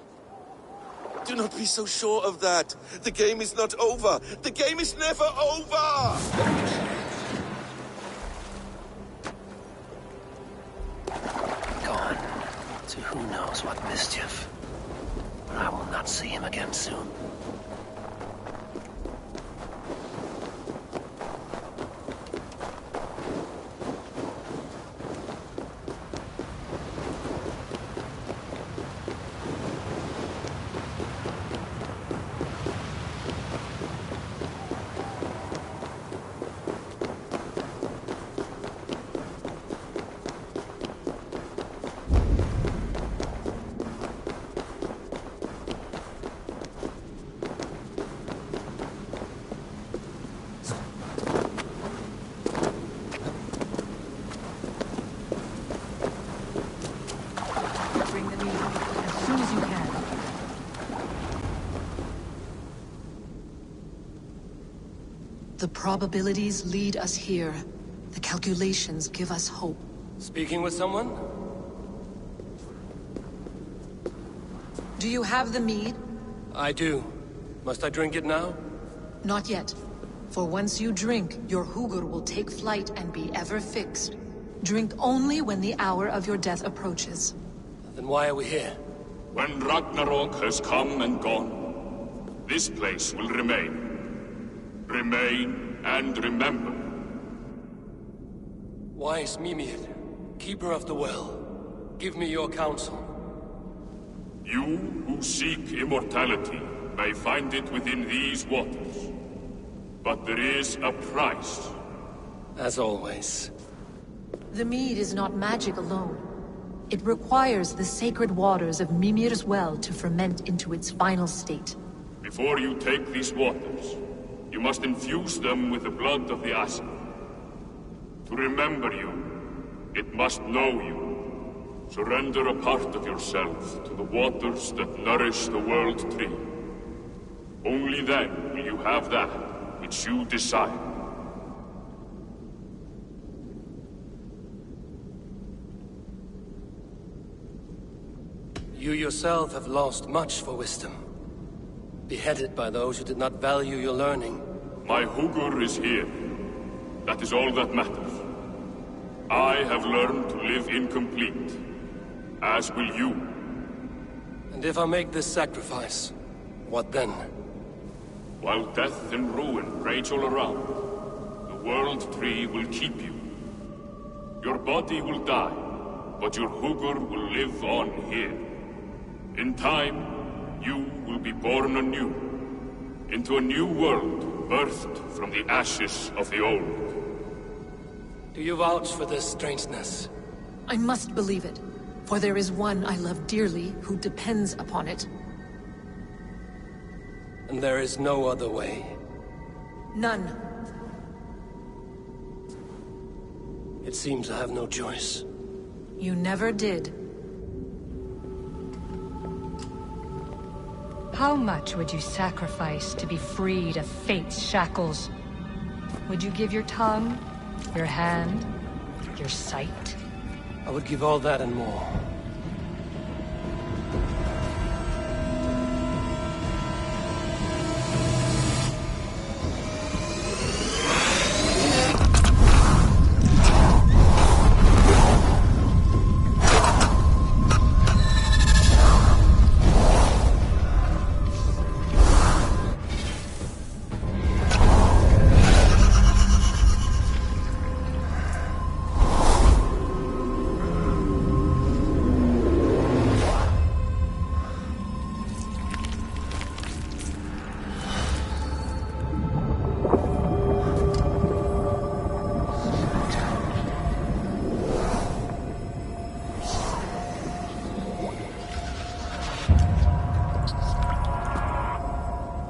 Do not be so sure of that. The game is not over. The game is never over! Gone. To who knows what mischief. But I will not see him again soon. The probabilities lead us here. The calculations give us hope. Speaking with someone? Do you have the mead? I do. Must I drink it now? Not yet. For once you drink, your Hugur will take flight and be ever fixed. Drink only when the hour of your death approaches. Then why are we here? When Ragnarok has come and gone, this place will remain. Remain and remember. Wise Mimir, keeper of the well, give me your counsel. You who seek immortality may find it within these waters. But there is a price. As always. The mead is not magic alone. It requires the sacred waters of Mimir's well to ferment into its final state. Before you take these waters, you must infuse them with the blood of the Aesir. To remember you, it must know you. Surrender a part of yourself to the waters that nourish the World Tree. Only then will you have that which you desire. You yourself have lost much for wisdom. Beheaded by those who did not value your learning. My Hugur is here. That is all that matters. I have learned to live incomplete. As will you. And if I make this sacrifice, what then? While death and ruin rage all around, the World Tree will keep you. Your body will die, but your Hugur will live on here. In time, you will be born anew, into a new world birthed from the ashes of the old. Do you vouch for this strangeness? I must believe it, for there is one I love dearly who depends upon it. And there is no other way? None. It seems I have no choice. You never did. How much would you sacrifice to be freed of fate's shackles? Would you give your tongue, your hand, your sight? I would give all that and more.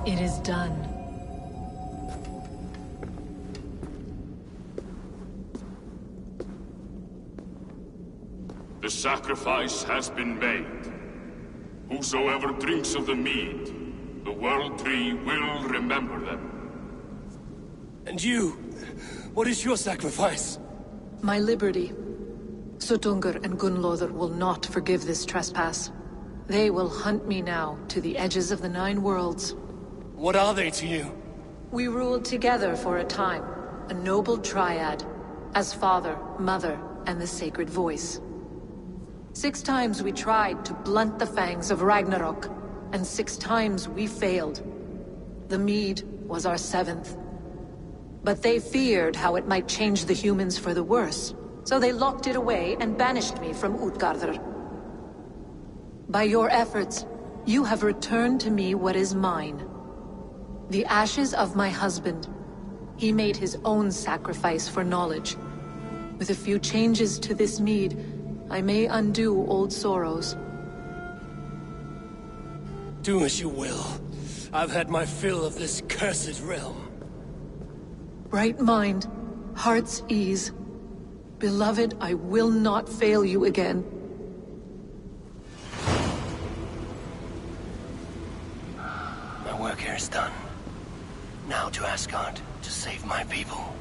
It is done. The sacrifice has been made. Whosoever drinks of the mead, the World Tree will remember them. And you? What is your sacrifice? My liberty. Suttungr and Gunnlóðr will not forgive this trespass. They will hunt me now to the edges of the 9 worlds. What are they to you? We ruled together for a time, a noble triad, as father, mother, and the sacred voice. 6 times we tried to blunt the fangs of Ragnarok, and 6 times we failed. The mead was our 7th. But they feared how it might change the humans for the worse, so they locked it away and banished me from Utgardr. By your efforts, you have returned to me what is mine. The ashes of my husband. He made his own sacrifice for knowledge. With a few changes to this mead, I may undo old sorrows. Do as you will. I've had my fill of this cursed realm. Right mind, heart's ease. Beloved, I will not fail you again. My work here is done. Now to Asgard, to save my people.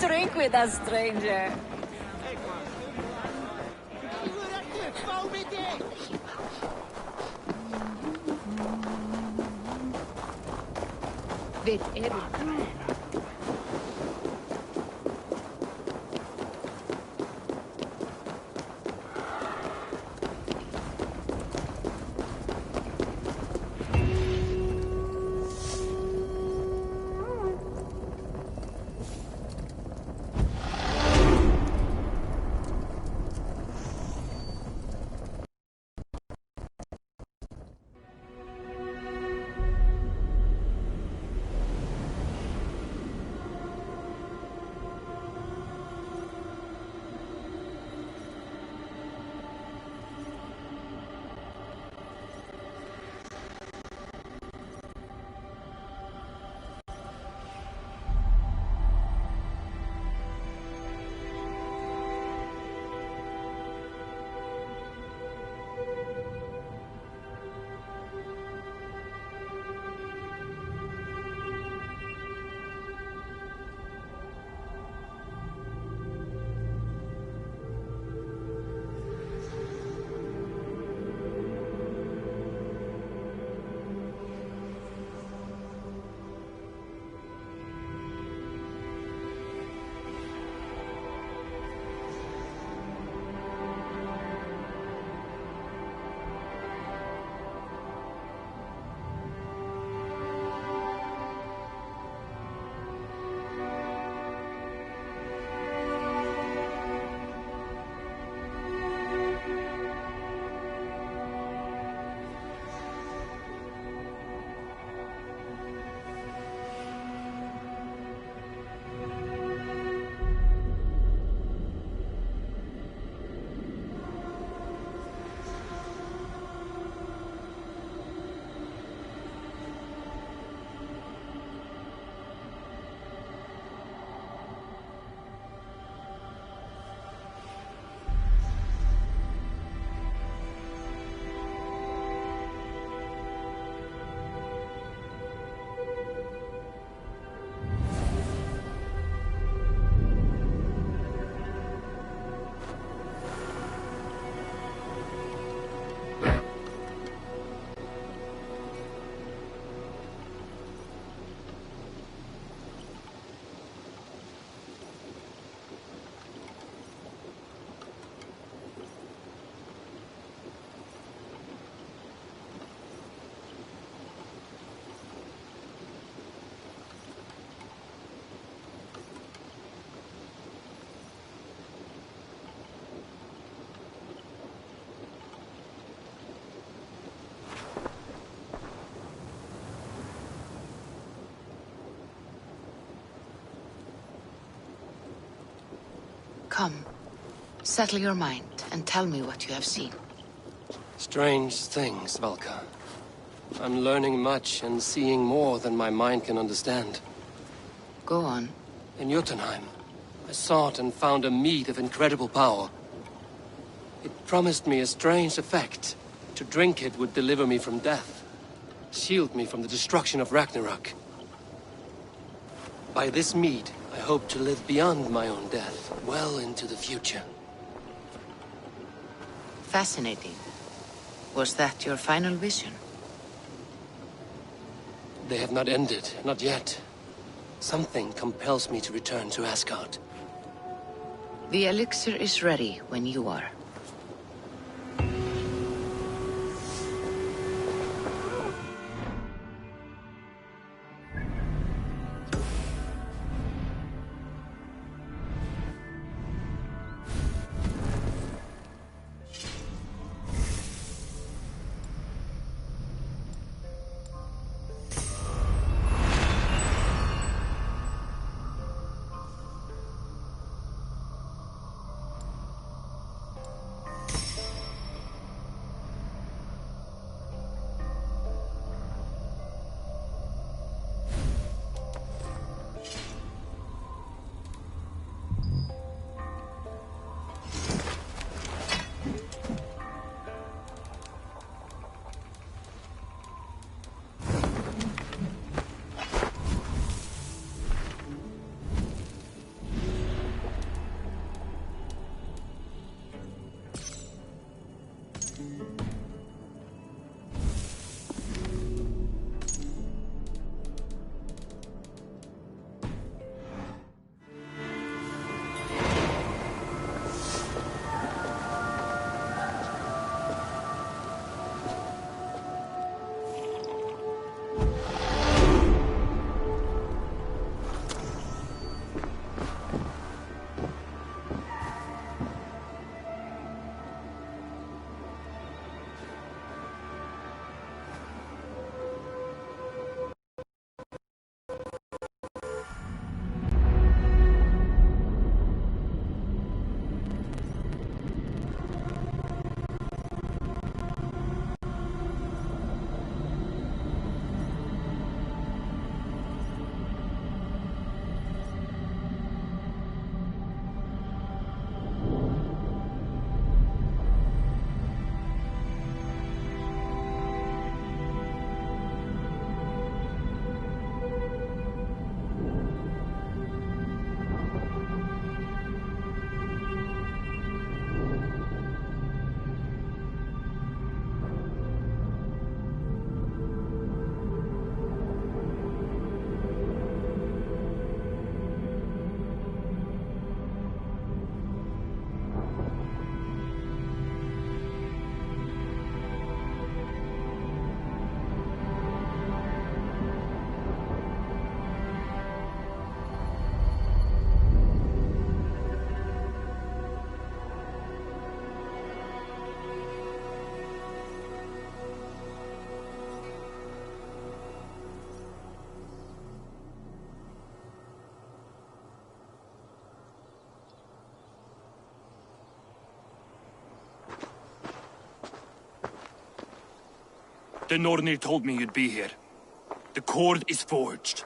drink with us, stranger. Vet är du? Come, settle your mind and tell me what you have seen. Strange things, Valka. I'm learning much and seeing more than my mind can understand. Go on. In Jotunheim, I sought and found a mead of incredible power. It promised me a strange effect. To drink it would deliver me from death, shield me from the destruction of Ragnarok. By this mead, I hope to live beyond my own death, well into the future. Fascinating. Was that your final vision? They have not ended, not yet. Something compels me to return to Asgard. The elixir is ready when you are. The Nornir told me you'd be here. The cord is forged.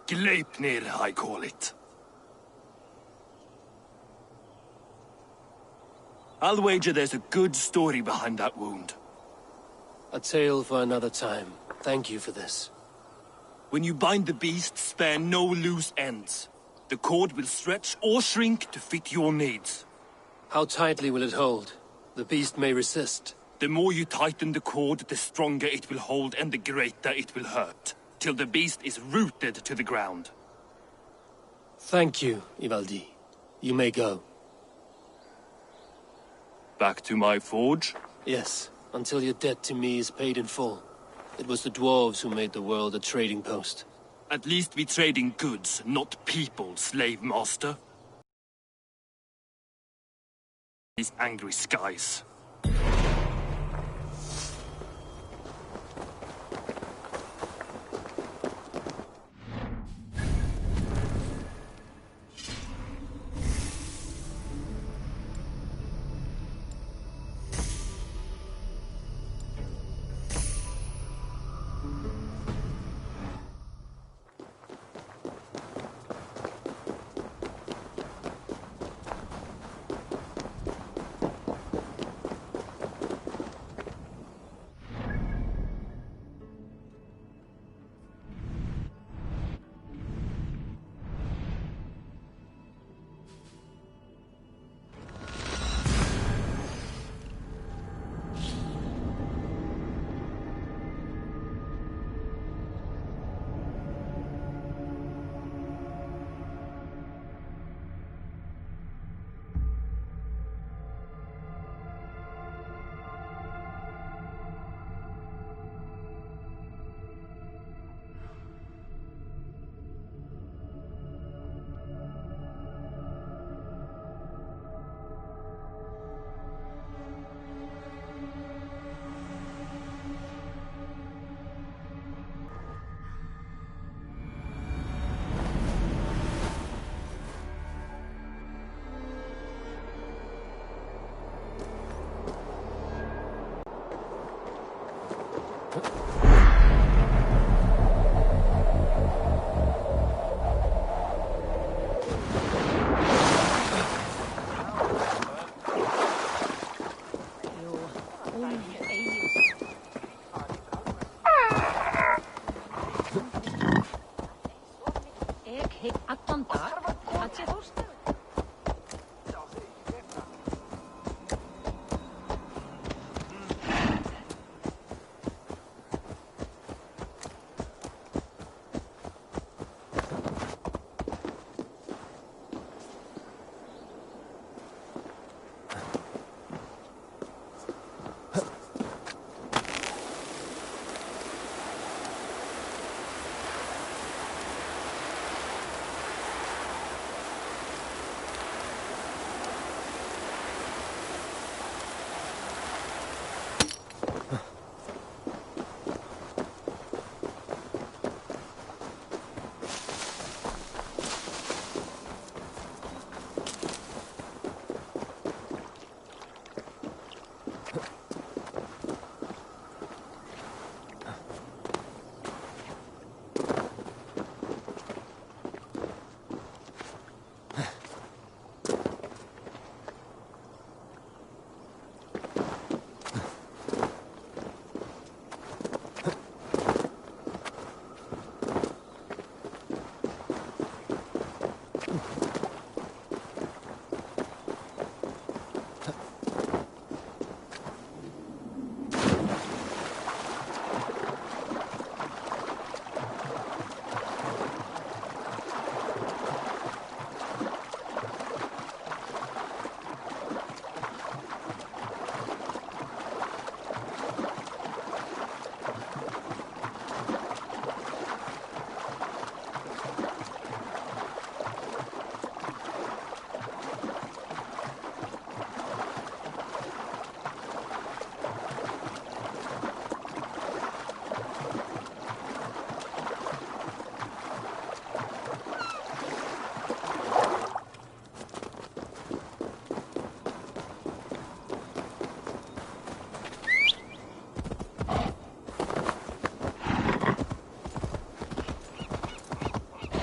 Gleipnir, I call it. I'll wager there's a good story behind that wound. A tale for another time. Thank you for this. When you bind the beast, spare no loose ends. The cord will stretch or shrink to fit your needs. How tightly will it hold? The beast may resist. The more you tighten the cord, the stronger it will hold and the greater it will hurt, till the beast is rooted to the ground. Thank you, Ivaldi. You may go. Back to my forge? Yes, until your debt to me is paid in full. It was the dwarves who made the world a trading post. At least we trade in goods, not people, slave master. These angry skies.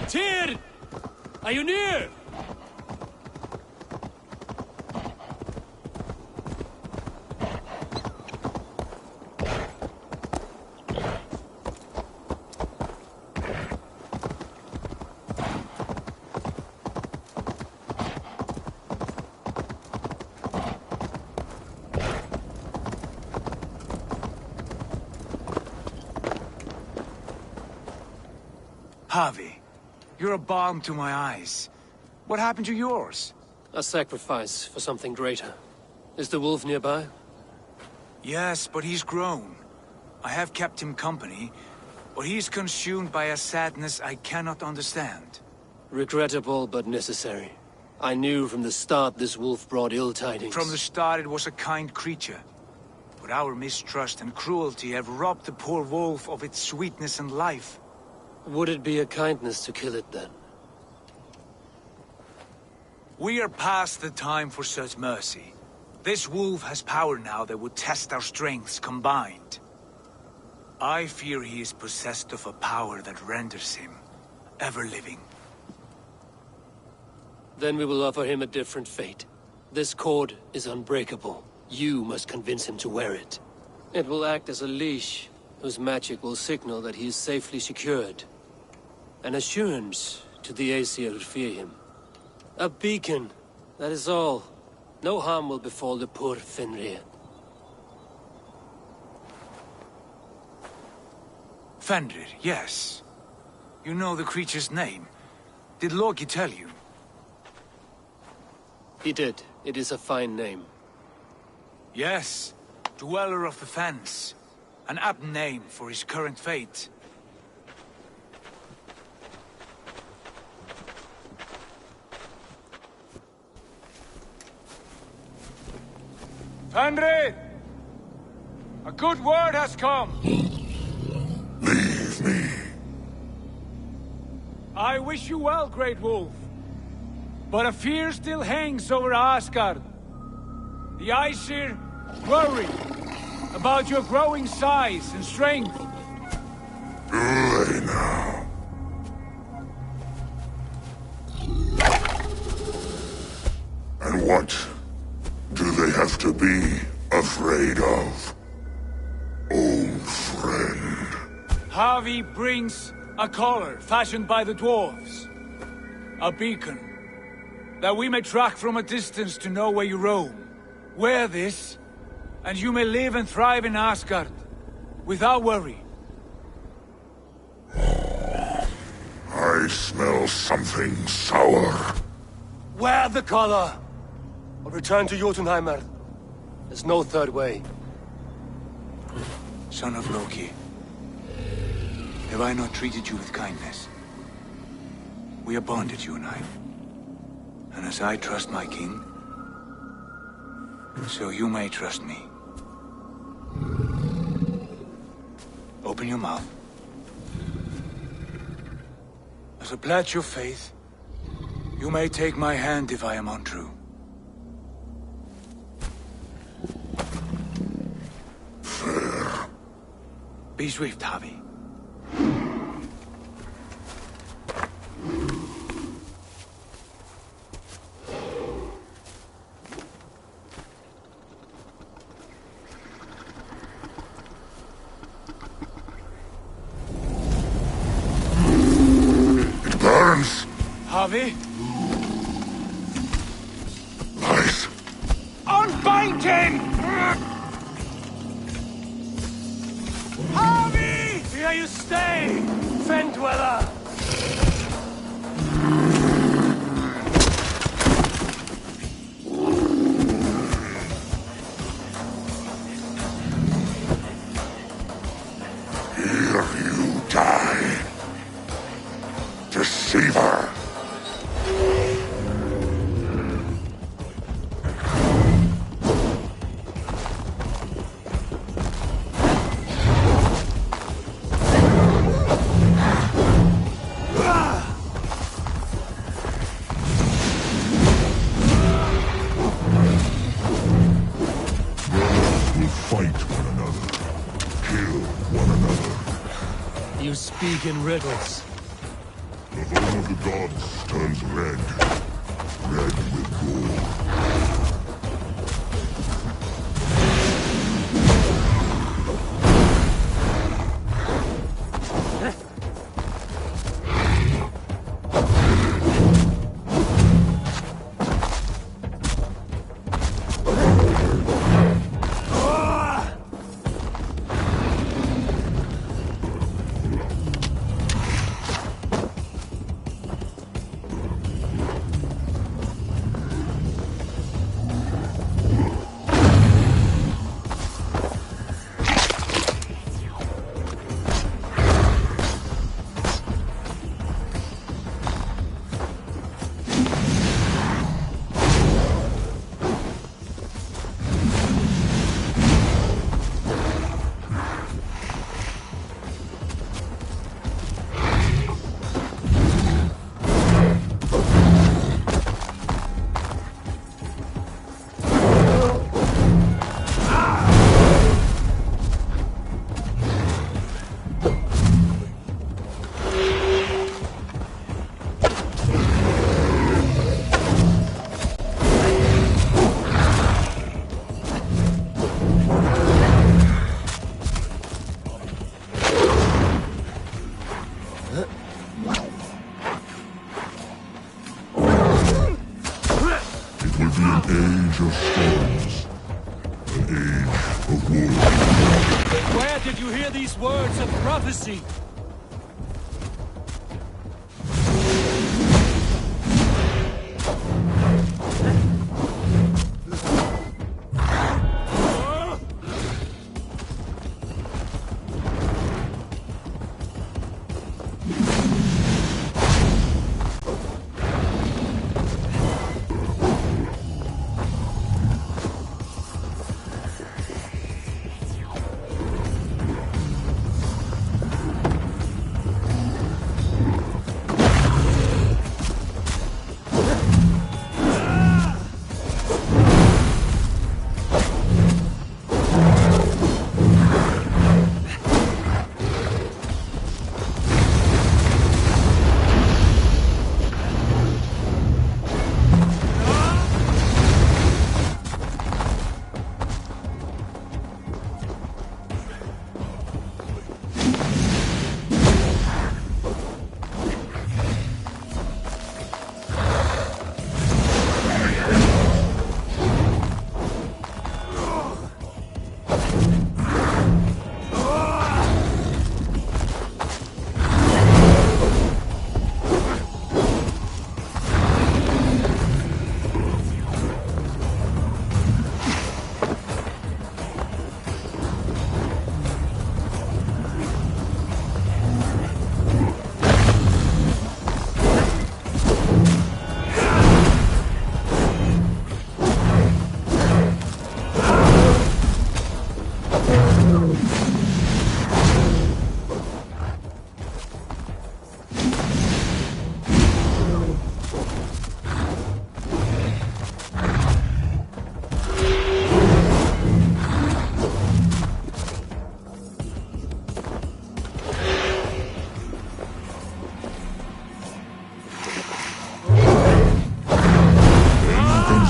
Tyr! Are you near? Javi, you're a balm to my eyes. What happened to yours? A sacrifice for something greater. Is the wolf nearby? Yes, but he's grown. I have kept him company, but he's consumed by a sadness I cannot understand. Regrettable, but necessary. I knew from the start this wolf brought ill tidings. From the start it was a kind creature. But our mistrust and cruelty have robbed the poor wolf of its sweetness and life. Would it be a kindness to kill it, then? We are past the time for such mercy. This wolf has power now that would test our strengths combined. I fear he is possessed of a power that renders him ever-living. Then we will offer him a different fate. This cord is unbreakable. You must convince him to wear it. It will act as a leash, whose magic will signal that he is safely secured. An assurance to the Aesir who fear him. A beacon, that is all. No harm will befall the poor Fenrir. Fenrir, yes. You know the creature's name. Did Loki tell you? He did. It is a fine name. Yes. Dweller of the Fens. An apt name for his current fate. Fenrir! A good word has come! Leave me. I wish you well, Great Wolf. But a fear still hangs over Asgard. The Aesir worry about your growing size and strength. Do they now? And what do they have to be afraid of? Old friend. Javi brings a collar fashioned by the dwarves. A beacon. That we may track from a distance to know where you roam. Wear this, and you may live and thrive in Asgard, without worry. I smell something sour. Wear the collar! Or return to Jotunheimer. There's no third way. Son of Loki, have I not treated you with kindness? We are bonded, you and I. And as I trust my king, so you may trust me. Open your mouth. As a pledge of faith, you may take my hand if I am untrue. Fair. Be swift, Javi. Javi? Nice. Unbind him! Javi! Here you stay, Fen Dweller! Here you die. Deceiver. You speak in riddles. The home of the gods turns red. Red with gore. Where did you hear these words of prophecy?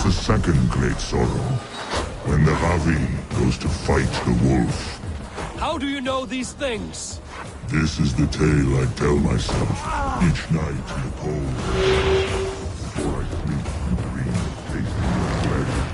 The second great sorrow, when the Ravi goes to fight the wolf. How do you know these things? This is the tale I tell myself each night in the cold. Before I sleep and dream of tasting your flesh.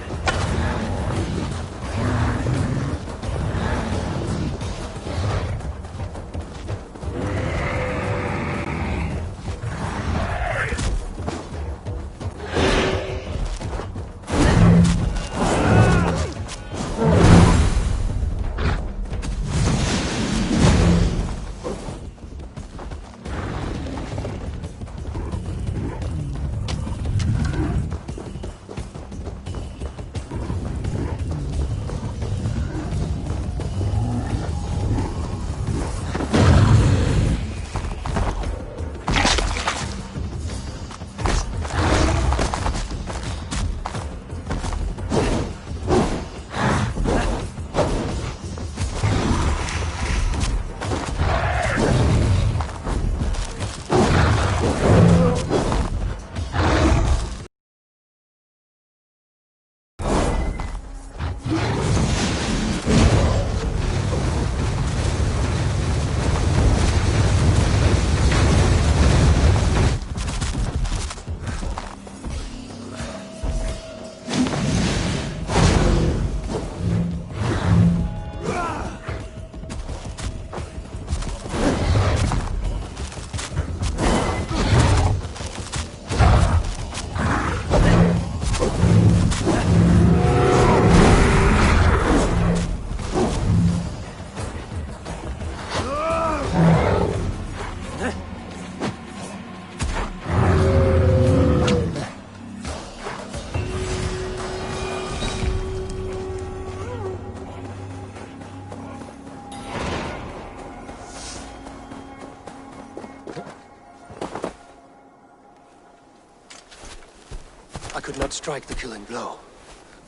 could not strike the killing blow.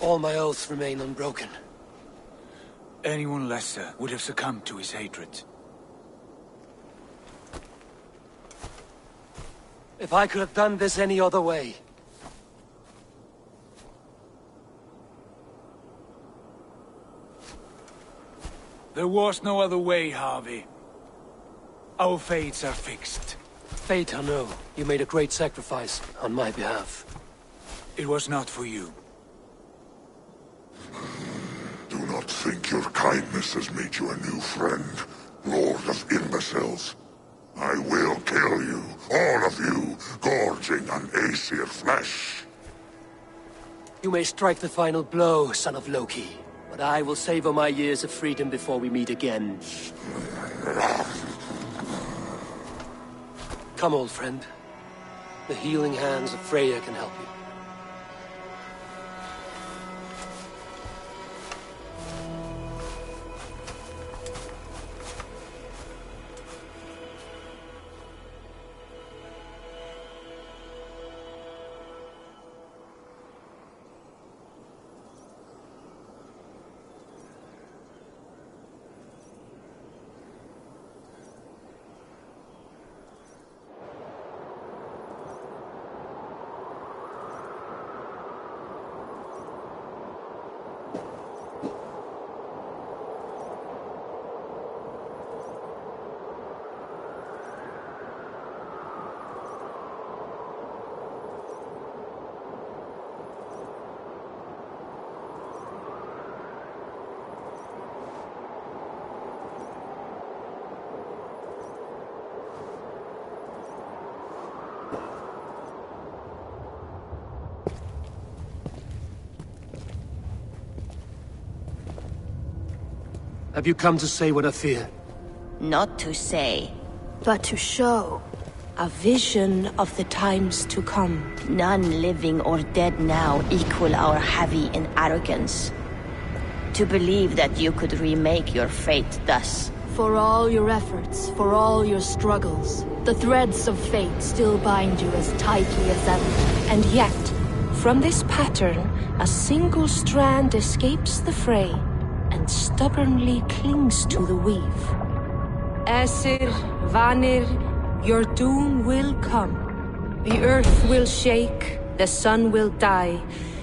All my oaths remain unbroken. Anyone lesser would have succumbed to his hatred. If I could have done this any other way... There was no other way, Harvey. Our fates are fixed. Fate, I know. You made a great sacrifice on my behalf. It was not for you. Do not think your kindness has made you a new friend, Lord of Imbeciles. I will kill you, all of you, gorging on Aesir flesh. You may strike the final blow, son of Loki. But I will savor my years of freedom before we meet again. Come, old friend. The healing hands of Freya can help you. Have you come to say what I fear? Not to say, but to show. A vision of the times to come. None living or dead now equal our heavy in arrogance. To believe that you could remake your fate thus. For all your efforts, for all your struggles, the threads of fate still bind you as tightly as ever. And yet, from this pattern, a single strand escapes the fray and stubbornly clings to the weave. Aesir, Vanir, your doom will come. The earth will shake, the sun will die.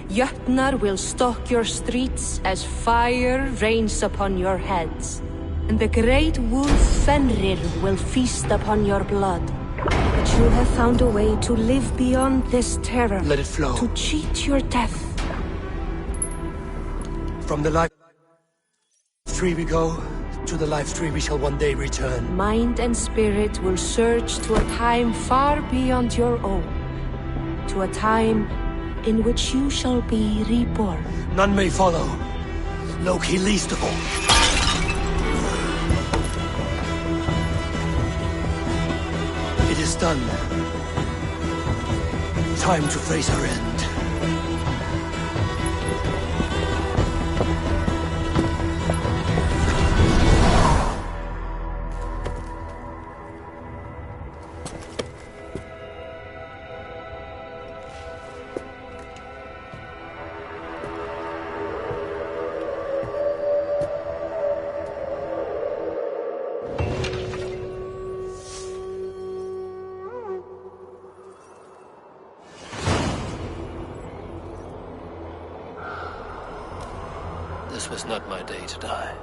Jötnar will stalk your streets as fire rains upon your heads. And the great wolf Fenrir will feast upon your blood. But you have found a way to live beyond this terror. Let it flow. To cheat your death. From the life tree we go, to the life tree we shall one day return. Mind and spirit will surge to a time far beyond your own. To a time in which you shall be reborn. None may follow. Loki least of all. It is done. Time to face our end. This was not my day to die.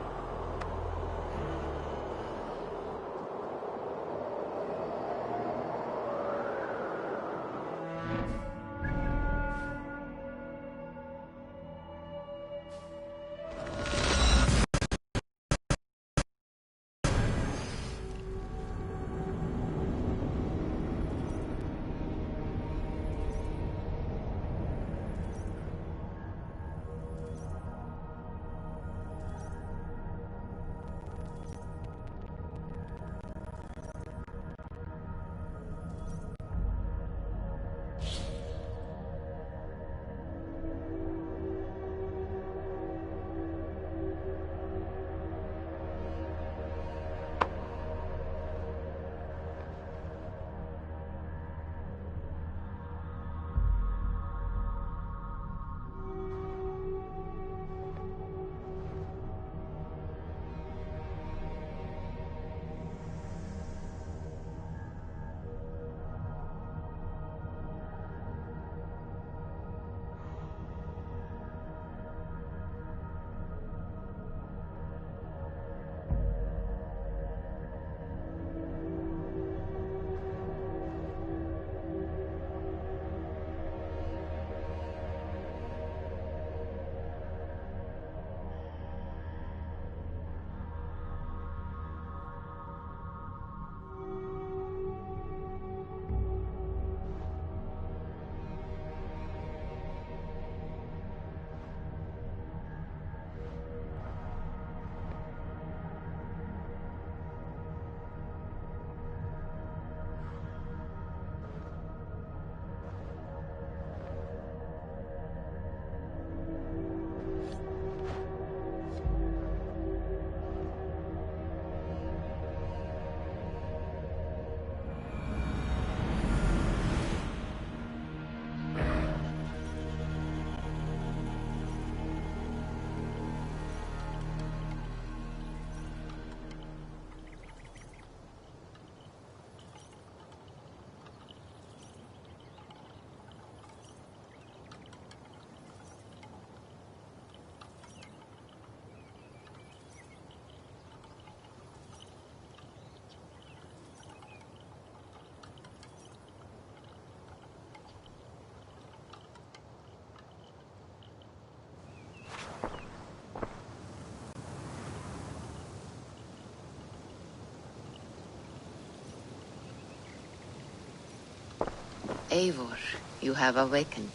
Eivor, you have awakened.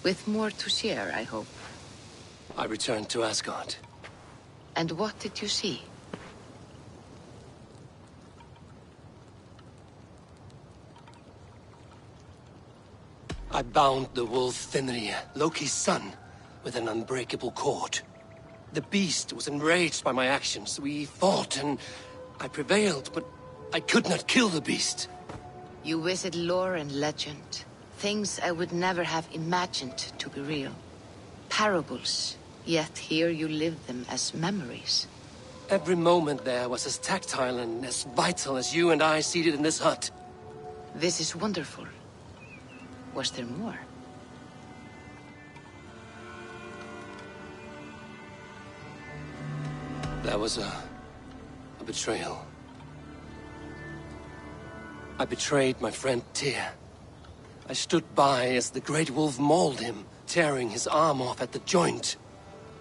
With more to share, I hope. I returned to Asgard. And what did you see? I bound the wolf Fenrir, Loki's son, with an unbreakable cord. The beast was enraged by my actions. We fought and I prevailed, but I could not kill the beast. You visit lore and legend. Things I would never have imagined to be real. Parables, yet here you live them as memories. Every moment there was as tactile and as vital as you and I seated in this hut. This is wonderful. Was there more? There was a betrayal. I betrayed my friend Tyr. I stood by as the great wolf mauled him, tearing his arm off at the joint.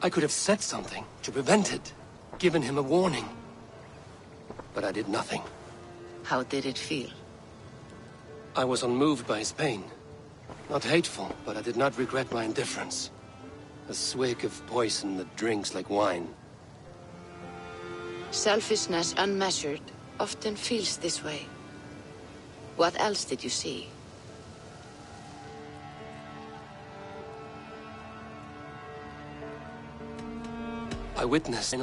I could have said something to prevent it, given him a warning. But I did nothing. How did it feel? I was unmoved by his pain. Not hateful, but I did not regret my indifference. A swig of poison that drinks like wine. Selfishness unmeasured often feels this way. What else did you see? I witnessed